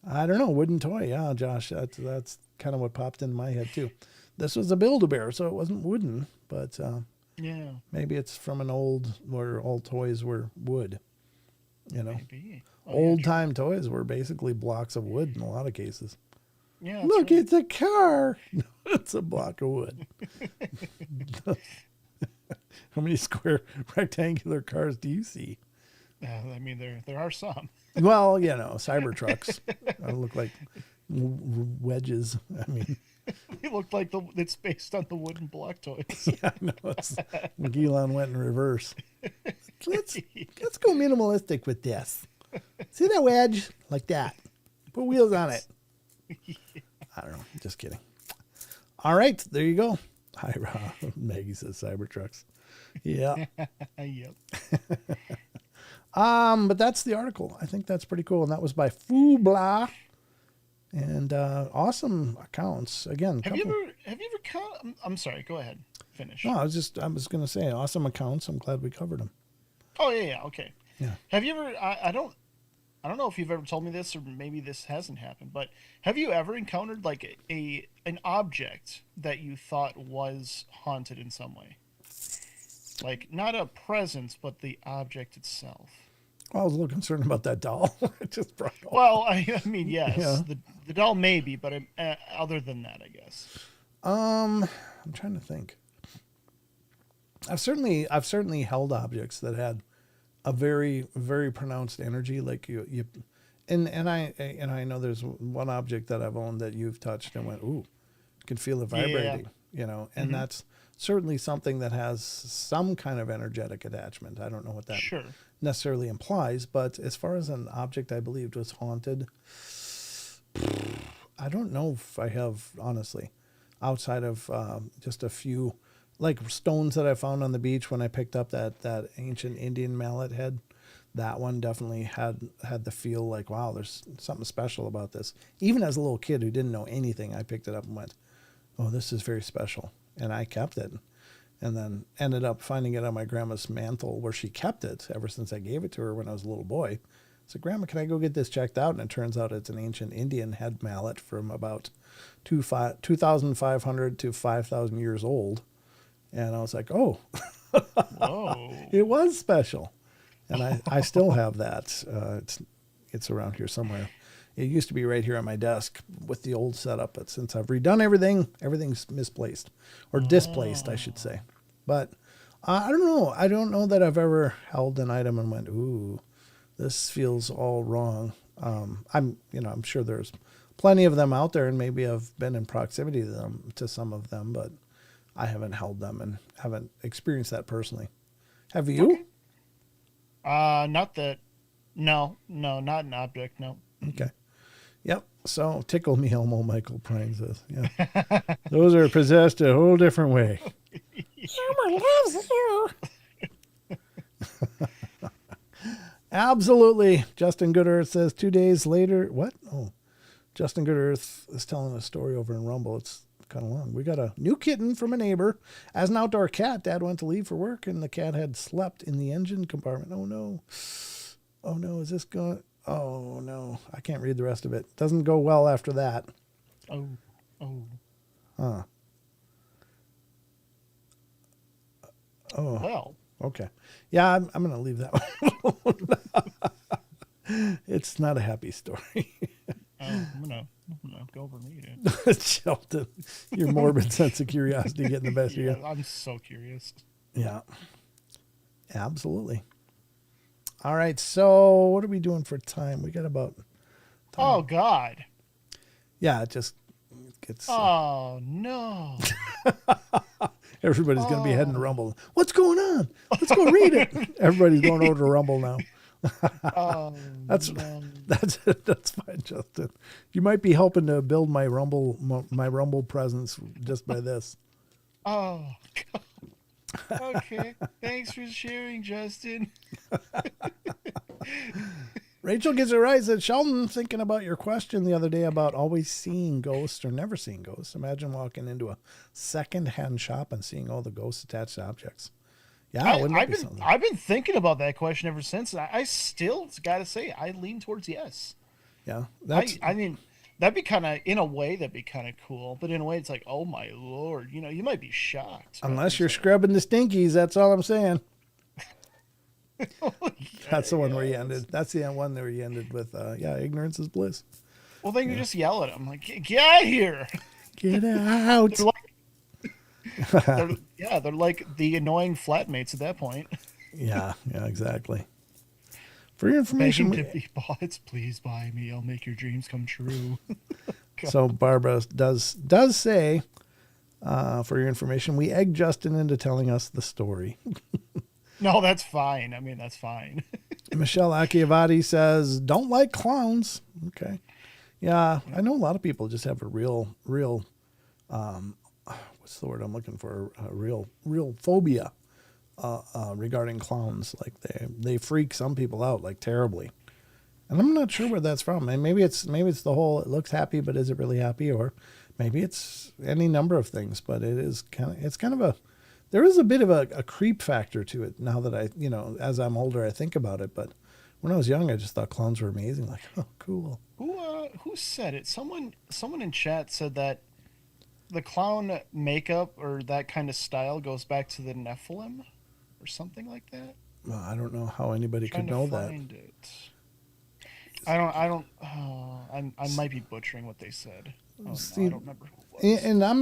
[SPEAKER 1] I don't know. Wooden toy. Yeah, Josh. That's kind of what popped in my head, too. This was a Build-A-Bear, so it wasn't wooden, but
[SPEAKER 2] Yeah.
[SPEAKER 1] maybe it's from an where all toys were wood.
[SPEAKER 2] Maybe.
[SPEAKER 1] Old-time toys were basically blocks of wood in a lot of cases.
[SPEAKER 2] Yeah.
[SPEAKER 1] Look, it's a car. It's a block of wood. How many square rectangular cars do you see?
[SPEAKER 2] I mean, there are some.
[SPEAKER 1] Well, Cybertrucks look like wedges. I mean,
[SPEAKER 2] They look like it's based on the wooden block toys.
[SPEAKER 1] yeah, I know. Elon went in reverse. Let's go minimalistic with this. See that wedge? Like that. Put wheels on it. I don't know. Just kidding. All right. There you go. Hi, Rob. Maggie says Cybertrucks. Yeah.
[SPEAKER 2] Yep.
[SPEAKER 1] But that's the article. I think that's pretty cool. And that was by Foo Blah. And awesome accounts. Again,
[SPEAKER 2] Have you ever I'm sorry, go ahead. Finish.
[SPEAKER 1] No, I was going to say awesome accounts. I'm glad we covered them.
[SPEAKER 2] Oh yeah, okay.
[SPEAKER 1] Yeah.
[SPEAKER 2] Have you ever I don't know if you've ever told me this, or maybe this hasn't happened, but have you ever encountered like an object that you thought was haunted in some way? Like not a presence, but the object itself.
[SPEAKER 1] Well, I was a little concerned about that doll. It just brought
[SPEAKER 2] Well, I mean, yes,
[SPEAKER 1] Yeah.
[SPEAKER 2] The doll maybe, but other than that, I guess.
[SPEAKER 1] I'm trying to think. I've certainly held objects that had a very, very pronounced energy, like you and I know there's one object that I've owned that you've touched and went, ooh, you can feel it vibrating, and that's certainly something that has some kind of energetic attachment. I don't know what that
[SPEAKER 2] Sure.
[SPEAKER 1] necessarily implies, but as far as an object I believed was haunted, I don't know if I have, honestly, outside of just a few, like stones that I found on the beach when I picked up that ancient Indian mallet head. That one definitely had the feel like, wow, there's something special about this. Even as a little kid who didn't know anything, I picked it up and went, oh, this is very special. And I kept it. And then ended up finding it on my grandma's mantle where she kept it ever since I gave it to her when I was a little boy. I said, Grandma, can I go get this checked out? And it turns out it's an ancient Indian head mallet from about 2,500 to 5,000 years old. And I was like, oh,
[SPEAKER 2] Whoa.
[SPEAKER 1] it was special. And I still have that. It's around here somewhere. It used to be right here on my desk with the old setup, but since I've redone everything, everything's misplaced or displaced, I should say. But I don't know. I don't know that I've ever held an item and went, ooh, this feels all wrong. I'm sure there's plenty of them out there, and maybe I've been in proximity to some of them, but I haven't held them and haven't experienced that personally. Have you?
[SPEAKER 2] Okay. Not that. No, not an object. No.
[SPEAKER 1] Okay. Yep. So tickle me Elmo, Michael Prine says. Yeah. Those are possessed a whole different way. Elmo loves you. Absolutely. Justin Goodearth says 2 days later. What? Oh, Justin Goodearth is telling a story over in Rumble. It's kind of long. We got a new kitten from a neighbor. As an outdoor cat, Dad went to leave for work, and the cat had slept in the engine compartment. Oh, no. Oh, no. Is this going... Oh, no. I can't read the rest of it. Doesn't go well after that.
[SPEAKER 2] Oh.
[SPEAKER 1] Huh. Oh.
[SPEAKER 2] Well.
[SPEAKER 1] Okay. Yeah, I'm going to leave that one. It's not a happy story.
[SPEAKER 2] I'm gonna go over and read it.
[SPEAKER 1] Shelton, your morbid sense of curiosity getting the best of you.
[SPEAKER 2] I'm so curious.
[SPEAKER 1] Yeah. Absolutely. All right, so what are we doing for time? We got about time.
[SPEAKER 2] Oh God.
[SPEAKER 1] Yeah, it just gets...
[SPEAKER 2] Oh no.
[SPEAKER 1] Everybody's going to be heading to Rumble. What's going on? Let's go read it. Everybody's going over to Rumble now. That's fine, Justin. You might be helping to build my Rumble presence just by this.
[SPEAKER 2] Oh, God. Okay. Thanks for sharing, Justin.
[SPEAKER 1] Rachel gets it right. Said, Sheldon, thinking about your question the other day about always seeing ghosts or never seeing ghosts. Imagine walking into a second-hand shop and seeing all the ghosts attached to objects. Yeah, wouldn't that be something?
[SPEAKER 2] I've been thinking about that question ever since. I still got to say, I lean towards yes.
[SPEAKER 1] Yeah.
[SPEAKER 2] I mean, that'd be kind of, in a way, that'd be kind of cool. But in a way, it's like, oh my Lord, you might be shocked.
[SPEAKER 1] Unless you're scrubbing the stinkies, that's all I'm saying. That's the one where you ended. That's the one where you ended with, ignorance is bliss.
[SPEAKER 2] Well, then you just yell at them, like, get out of here.
[SPEAKER 1] Get out.
[SPEAKER 2] They're like the annoying flatmates at that point.
[SPEAKER 1] Yeah, exactly. For your information,
[SPEAKER 2] Begging to be bought, please buy me. I'll make your dreams come true.
[SPEAKER 1] So Barbara does say, for your information, we egged Justin into telling us the story.
[SPEAKER 2] No, that's fine. I mean, that's fine.
[SPEAKER 1] Michelle Akiavati says, don't like clowns. Okay. Yeah, I know a lot of people just have a real, what's the word I'm looking for? A real phobia regarding clowns. Like they freak some people out like terribly. And I'm not sure where that's from. And maybe it's the whole, it looks happy, but is it really happy? Or maybe it's any number of things, but there is a bit of a creep factor to it now that as I'm older, I think about it. But when I was young, I just thought clowns were amazing. Like, oh, cool.
[SPEAKER 2] Who said it? Someone in chat said that the clown makeup or that kind of style goes back to the Nephilim or something like that.
[SPEAKER 1] Well, I don't know how anybody could know that.
[SPEAKER 2] I I might be butchering what they said. Oh, no,
[SPEAKER 1] See,
[SPEAKER 2] I don't remember who it was.
[SPEAKER 1] and I'm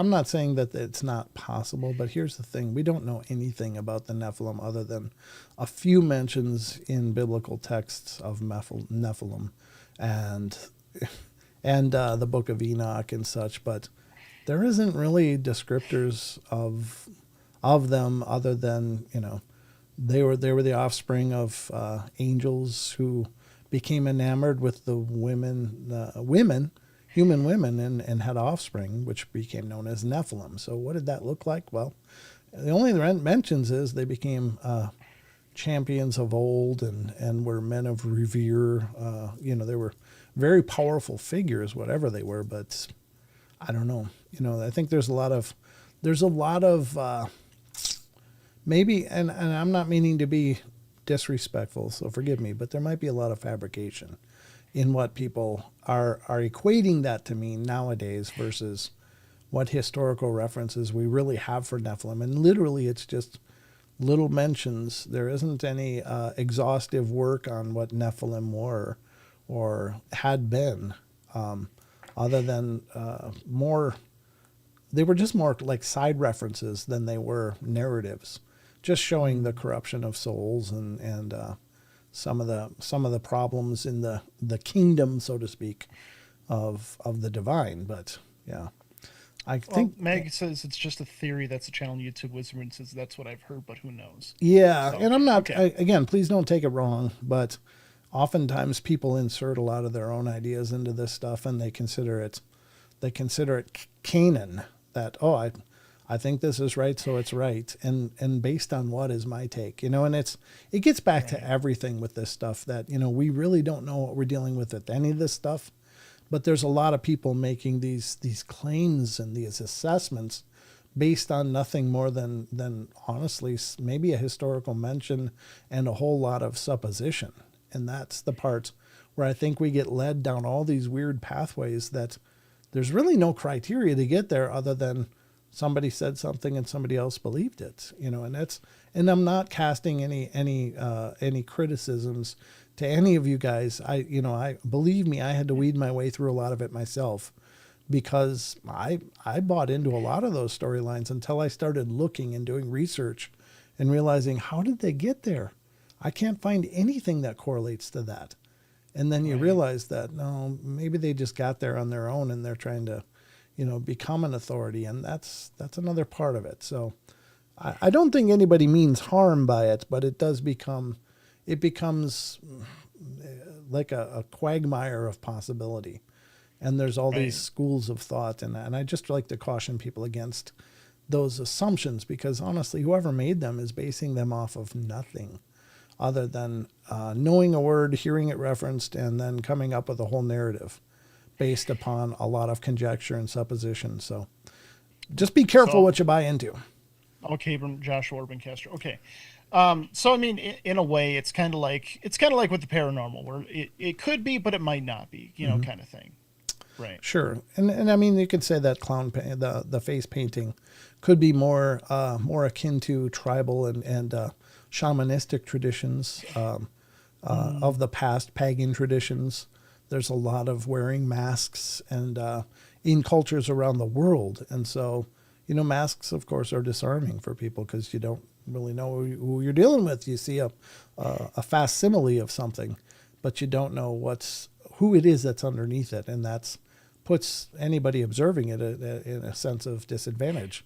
[SPEAKER 1] not saying that it's not possible, but here's the thing: we don't know anything about the Nephilim other than a few mentions in biblical texts of Nephilim, and the Book of Enoch and such. But there isn't really descriptors of them other than they were the offspring of angels who became enamored with the human women, and had offspring, which became known as Nephilim. So what did that look like? Well, the only mentions is they became champions of old and were men of revere. They were very powerful figures, whatever they were. But I don't know. I think there's a lot of maybe, and I'm not meaning to be disrespectful, so forgive me, but there might be a lot of fabrication in what people are equating that to mean nowadays versus what historical references we really have for Nephilim. And literally, it's just little mentions. There isn't any exhaustive work on what Nephilim were or had been, other than more. They were just more like side references than they were narratives, just showing the corruption of souls and some of the problems in the kingdom, so to speak, of the divine. But yeah, I think
[SPEAKER 2] Meg says it's just a theory. That's a channel on YouTube. Wizard says that's what I've heard, but who knows?
[SPEAKER 1] yeah,
[SPEAKER 2] So,
[SPEAKER 1] and I'm not
[SPEAKER 2] okay.
[SPEAKER 1] again. Please don't take it wrong, but oftentimes people insert a lot of their own ideas into this stuff, and they consider it canon. That I think this is right, so it's right, and based on what is my take, and it gets back to everything with this stuff that we really don't know what we're dealing with any of this stuff, but there's a lot of people making these claims and these assessments based on nothing more than honestly maybe a historical mention and a whole lot of supposition, and that's the part where I think we get led down all these weird pathways that there's really no criteria to get there other than somebody said something and somebody else believed it, and I'm not casting any criticisms to any of you guys. I believe me, I had to weed my way through a lot of it myself because I bought into a lot of those storylines until I started looking and doing research and realizing, how did they get there? I can't find anything that correlates to that. And then you realize that, no, maybe they just got there on their own and they're trying to, become an authority. And that's another part of it. So I don't think anybody means harm by it, but it becomes like a quagmire of possibility. And there's all these schools of thought. And I just like to caution people against those assumptions because honestly, whoever made them is basing them off of nothing other than knowing a word, hearing it referenced, and then coming up with a whole narrative based upon a lot of conjecture and supposition. So just be careful what you buy into.
[SPEAKER 2] Okay, from Joshua Urban Castro. Okay. So I mean, in a way, it's kind of like with the paranormal, where it could be, but it might not be, kind of thing. Right.
[SPEAKER 1] Sure, and I mean, you could say that the face painting could be more akin to tribal and shamanistic traditions of the past, pagan traditions. There's a lot of wearing masks and in cultures around the world, and so masks, of course, are disarming for people because you don't really know who you're dealing with. You see a facsimile of something, but you don't know who it is that's underneath it, and that's puts anybody observing it in a sense of disadvantage.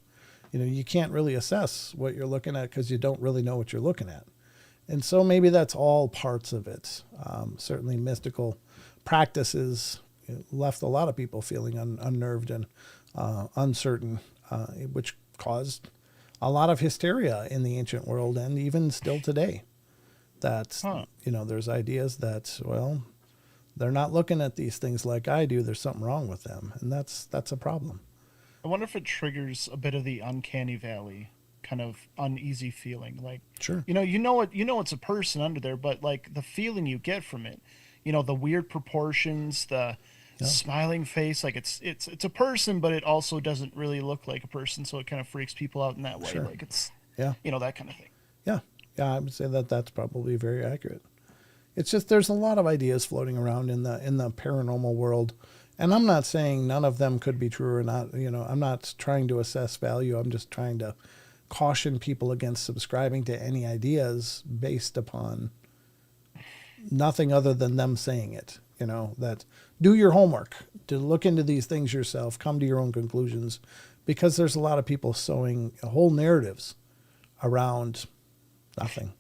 [SPEAKER 1] You can't really assess what you're looking at because you don't really know what you're looking at. And so maybe that's all parts of it. Certainly mystical practices left a lot of people feeling unnerved and uncertain, which caused a lot of hysteria in the ancient world and even still today. That, there's ideas that, well, they're not looking at these things like I do. There's something wrong with them. And that's a problem.
[SPEAKER 2] I wonder if it triggers a bit of the uncanny valley kind of uneasy feeling. Like,
[SPEAKER 1] Sure.
[SPEAKER 2] it's a person under there, but like the feeling you get from it, the weird proportions, the smiling face, like it's a person, but it also doesn't really look like a person. So it kind of freaks people out in that way.
[SPEAKER 1] Sure.
[SPEAKER 2] Like it's,
[SPEAKER 1] Yeah.
[SPEAKER 2] that kind of thing.
[SPEAKER 1] Yeah. Yeah. I would say that that's probably very accurate. It's just there's a lot of ideas floating around in the paranormal world, and I'm not saying none of them could be true or not. I'm not trying to assess value. I'm just trying to caution people against subscribing to any ideas based upon nothing other than them saying it. That do your homework, to look into these things yourself, come to your own conclusions, because there's a lot of people sowing whole narratives around nothing,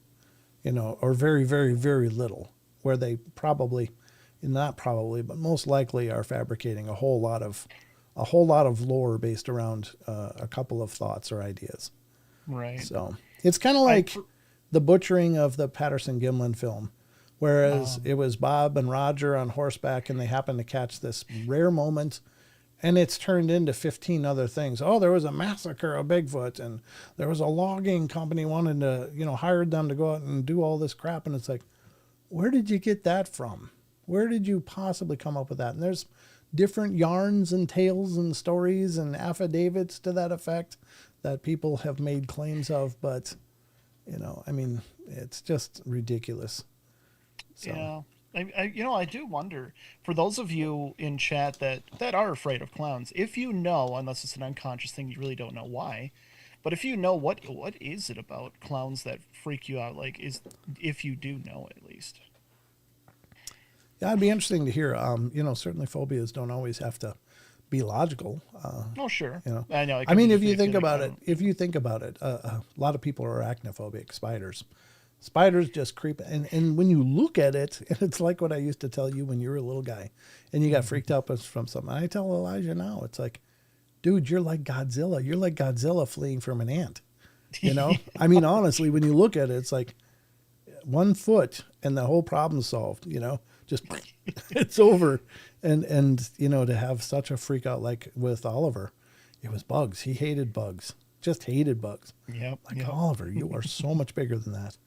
[SPEAKER 1] or very, very, very little, where they not probably, but most likely are fabricating a whole lot of lore based around a couple of thoughts or ideas.
[SPEAKER 2] Right.
[SPEAKER 1] So it's kind of like the butchering of the Patterson-Gimlin film, whereas it was Bob and Roger on horseback, and they happened to catch this rare moment, and it's turned into 15 other things. Oh, there was a massacre of Bigfoot, and there was a logging company wanted to, hired them to go out and do all this crap. And it's like, where did you get that from? Where did you possibly come up with that? And there's different yarns and tales and stories and affidavits to that effect that people have made claims of. But, it's just ridiculous. So.
[SPEAKER 2] Yeah. I do wonder, for those of you in chat that are afraid of clowns, if you know, unless it's an unconscious thing, you really don't know why, but if you know, what is it about clowns that freak you out? If you do know, at least.
[SPEAKER 1] Yeah, it'd be interesting to hear. Certainly phobias don't always have to be logical.
[SPEAKER 2] Oh, sure.
[SPEAKER 1] I
[SPEAKER 2] know.
[SPEAKER 1] If you think about it, a lot of people are arachnophobic. Spiders just creep. And when you look at it, it's like what I used to tell you when you were a little guy and you got freaked out from something. I tell Elijah now, it's like, dude, you're like Godzilla. You're like Godzilla fleeing from an ant. Honestly, when you look at it, it's like 1 foot and the whole problem's solved, just it's over. And to have such a freak out, like with Oliver, it was bugs. He hated bugs, just hated bugs.
[SPEAKER 2] Yep.
[SPEAKER 1] Oliver, you are so much bigger than that.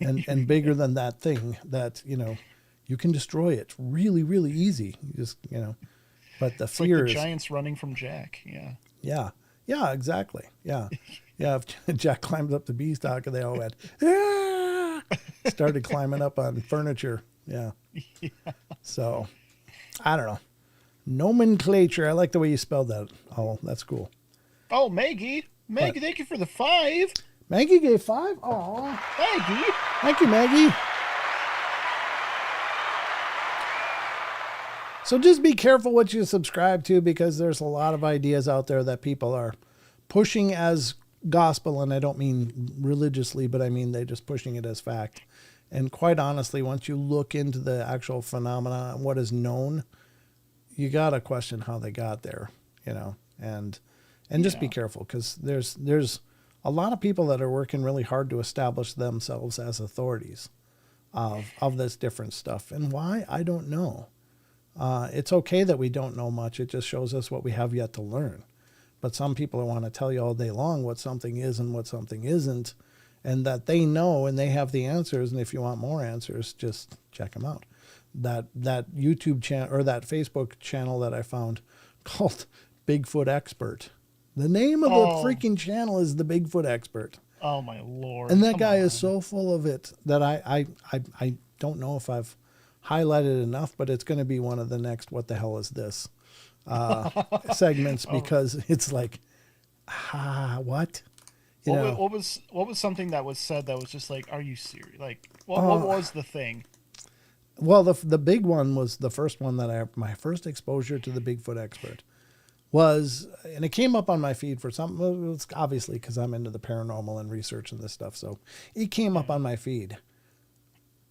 [SPEAKER 1] And bigger than that thing that, you can destroy it really, really easy. You just, but the fear
[SPEAKER 2] like the
[SPEAKER 1] is
[SPEAKER 2] giants running from Jack. Yeah.
[SPEAKER 1] Yeah. Yeah, exactly. Yeah. Yeah. If Jack climbed up the beanstalk and they all went, ah! Started climbing up on furniture. Yeah. So I don't know. Nomenclature. I like the way you spelled that. Oh, that's cool.
[SPEAKER 2] Oh, Maggie, thank you for the 5.
[SPEAKER 1] Maggie gave 5? Oh,
[SPEAKER 2] Maggie.
[SPEAKER 1] Thank you, Maggie. So just be careful what you subscribe to, because there's a lot of ideas out there that people are pushing as gospel. And I don't mean religiously, but I mean they're just pushing it as fact. And quite honestly, once you look into the actual phenomena and what is known, you got to question how they got there, and just be careful, because there's a lot of people that are working really hard to establish themselves as authorities of this different stuff. And why? I don't know. It's okay that we don't know much. It just shows us what we have yet to learn. But some people want to tell you all day long what something is and what something isn't, and that they know and they have the answers. And if you want more answers, just check them out. That YouTube channel or that Facebook channel that I found called Bigfoot Expert. The name of the freaking channel is the Bigfoot Expert.
[SPEAKER 2] Oh my Lord.
[SPEAKER 1] And that guy is so full of it that I don't know if I've highlighted enough, but it's going to be one of the next "What the hell is this?" segments, because it's like, what?
[SPEAKER 2] What was something that was said that was just like, are you serious? Like, what was the thing?
[SPEAKER 1] Well, the big one was the first one that my first exposure to the Bigfoot Expert was, and it came up on my feed for something. It's obviously because I'm into the paranormal and research and this stuff, so it came up on my feed.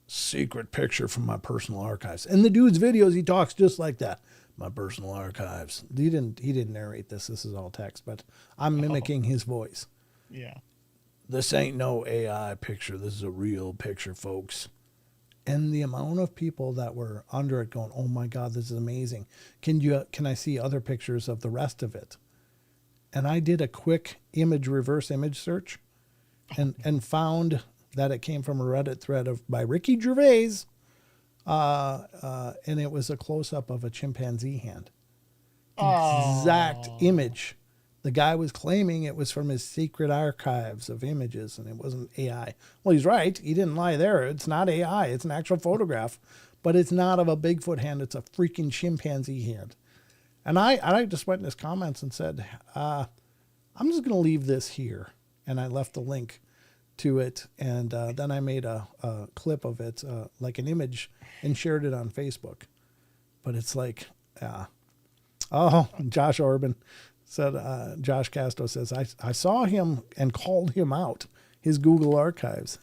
[SPEAKER 1] Secret picture from my personal archives. And the dude's videos, he talks just like that. My personal archives. He didn't narrate this. This is all text, but I'm mimicking his voice.
[SPEAKER 2] Yeah.
[SPEAKER 1] This ain't no AI picture. This is a real picture, folks. And the amount of people that were under it going, oh my God, this is amazing. Can I see other pictures of the rest of it? And I did a quick reverse image search and found that it came from a Reddit thread by Ricky Gervais. And it was a close-up of a chimpanzee hand. Exact image The guy was claiming it was from his secret archives of images and it wasn't AI. Well, he's right. He didn't lie there. It's not AI. It's an actual photograph, but it's not of a Bigfoot hand. It's a freaking chimpanzee hand. And I just went in his comments and said, I'm just going to leave this here. And I left the link to it. And then I made a clip of it, like an image, and shared it on Facebook. But it's like, oh, Josh Orban said, Josh Casto says, I saw him and called him out, his Google archives.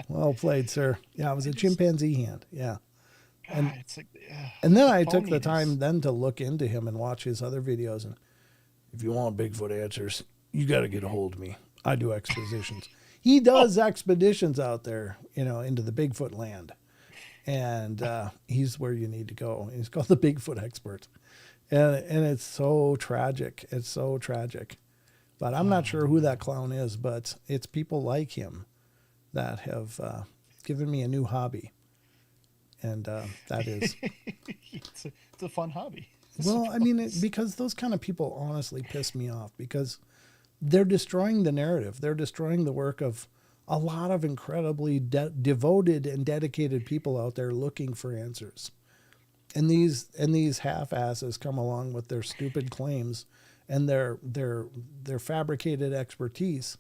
[SPEAKER 1] Well played, sir. Yeah, it was a chimpanzee hand. Yeah.
[SPEAKER 2] God, it's like,
[SPEAKER 1] And then I took the time then to look into him and watch his other videos. And if you want Bigfoot answers, you got to get a hold of me. I do expeditions. He does expeditions out there, into the Bigfoot land. And he's where you need to go. He's called the Bigfoot expert. And it's so tragic. It's so tragic. But I'm not sure who that clown is, but it's people like him that have given me a new hobby. And that is...
[SPEAKER 2] it's a fun hobby.
[SPEAKER 1] Well, I mean, because those kind of people honestly piss me off because they're destroying the narrative. They're destroying the work of a lot of incredibly devoted and dedicated people out there looking for answers. And these half-asses come along with their stupid claims and their fabricated expertise,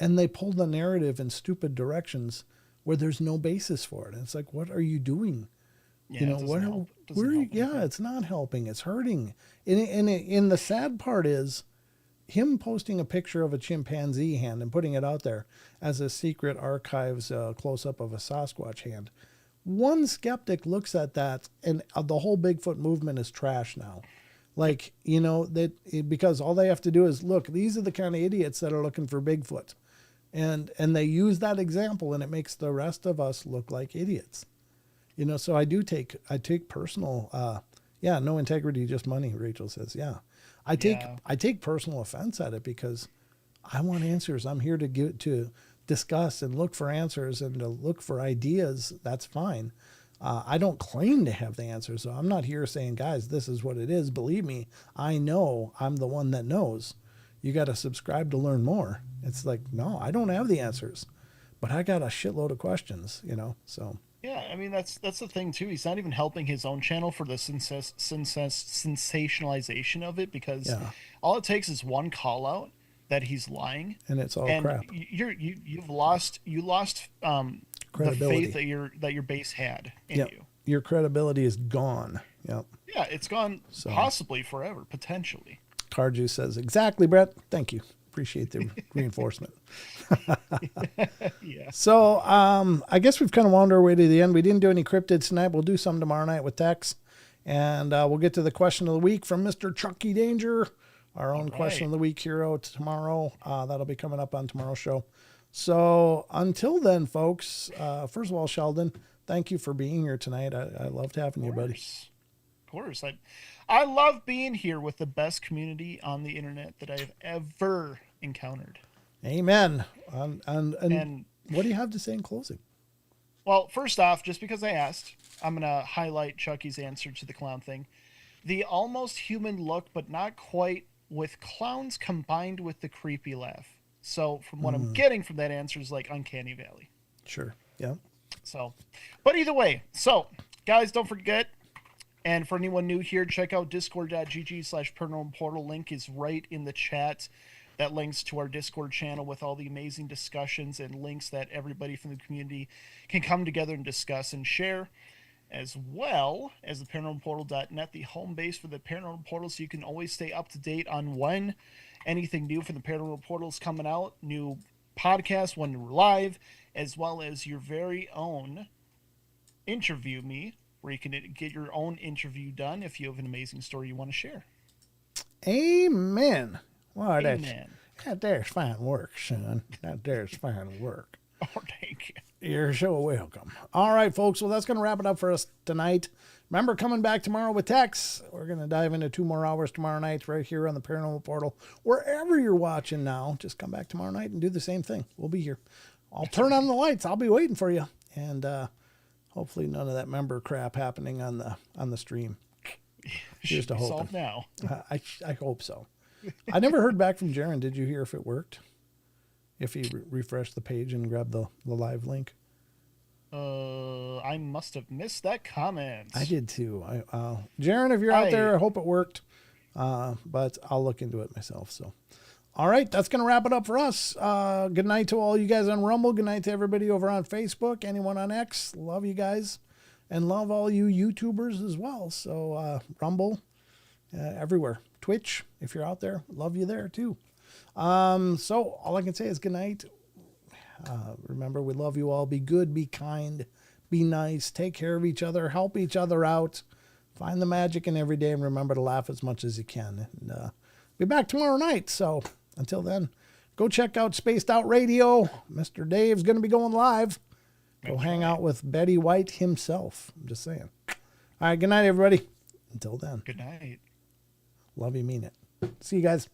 [SPEAKER 1] and they pull the narrative in stupid directions where there's no basis for it. And it's like, what are you doing?
[SPEAKER 2] Yeah,
[SPEAKER 1] It's not helping. It's hurting. And the sad part is him posting a picture of a chimpanzee hand and putting it out there as a secret archives close-up of a Sasquatch hand. One skeptic looks at that and the whole Bigfoot movement is trash now. Like, because all they have to do is look, these are the kind of idiots that are looking for Bigfoot. And they use that example and it makes the rest of us look like idiots. So I take personal, no integrity, just money, Rachel says. Yeah. I take personal offense at it because I want answers. I'm here to discuss and look for answers and to look for ideas. That's fine. I don't claim to have the answers. So I'm not here saying, guys, this is what it is. Believe me, I know I'm the one that knows. You got to subscribe to learn more. It's like, no, I don't have the answers, but I got a shitload of questions, so.
[SPEAKER 2] Yeah, I mean, that's the thing, too. He's not even helping his own channel for the sensationalization of it because all it takes is one call out that he's lying.
[SPEAKER 1] And it's all crap.
[SPEAKER 2] You lost the faith that your base had in you.
[SPEAKER 1] Your credibility is gone. Yep.
[SPEAKER 2] Yeah, it's gone possibly forever, potentially.
[SPEAKER 1] Carju says, exactly, Brett. Thank you. Appreciate the reinforcement.
[SPEAKER 2] Yeah.
[SPEAKER 1] So I guess we've kind of wound our way to the end. We didn't do any cryptids tonight. We'll do some tomorrow night with Tex. And we'll get to the question of the week from Mr. Chucky Danger, our own question of the week hero tomorrow. That'll be coming up on tomorrow's show. So until then, folks, first of all, Sheldon, thank you for being here tonight. I loved having you, buddy.
[SPEAKER 2] Of course. I love being here with the best community on the internet that I've ever encountered.
[SPEAKER 1] Amen. And what do you have to say in closing?
[SPEAKER 2] Well, first off, just because I asked, I'm going to highlight Chucky's answer to the clown thing. The almost human look, but not quite, with clowns combined with the creepy laugh. So from what I'm getting from that answer is like Uncanny Valley.
[SPEAKER 1] Sure. Yeah.
[SPEAKER 2] So, but either way, so guys, don't forget. And for anyone new here, check out discord.gg/paranormal portal. Link is right in the chat. That links to our Discord channel with all the amazing discussions and links that everybody from the community can come together and discuss and share, as well as the paranormalportal.net, the home base for the Paranormal Portal, so you can always stay up to date on when anything new from the Paranormal Portal is coming out, new podcasts, when we're live, as well as your very own Interview Me, where you can get your own interview done if you have an amazing story you want to share.
[SPEAKER 1] Amen. Well,
[SPEAKER 2] Amen.
[SPEAKER 1] That there's fine work, son. That there's fine work.
[SPEAKER 2] Oh, thank you.
[SPEAKER 1] You're so welcome. All right, folks. Well, that's going to wrap it up for us tonight. Remember, coming back tomorrow with Tex. We're going to dive into 2 more hours tomorrow night right here on the Paranormal Portal. Wherever you're watching now, just come back tomorrow night and do the same thing. We'll be here. I'll turn on the lights. I'll be waiting for you. And hopefully none of that member crap happening on the stream. Here's to
[SPEAKER 2] Should be
[SPEAKER 1] hoping.
[SPEAKER 2] solved now.
[SPEAKER 1] I hope so. I never heard back from Jaron. Did you hear if it worked? If he refreshed the page and grabbed the live link?
[SPEAKER 2] I must have missed that comment.
[SPEAKER 1] I did too. Jaron, if you're out there, I hope it worked. But I'll look into it myself. So, all right, that's going to wrap it up for us. Good night to all you guys on Rumble. Good night to everybody over on Facebook. Anyone on X, love you guys. And love all you YouTubers as well. So, Rumble, everywhere. Twitch, if you're out there, love you there too. So all I can say is good night. Remember, we love you all. Be good, be kind, be nice, take care of each other, help each other out, find the magic in every day, and remember to laugh as much as you can. And be back tomorrow night. So until then, go check out Spaced Out Radio. Mr. Dave's going to be going live. Go hang out with Betty White himself. I'm just saying. All right, good night, everybody. Until then.
[SPEAKER 2] Good night.
[SPEAKER 1] Love you, mean it. See you guys.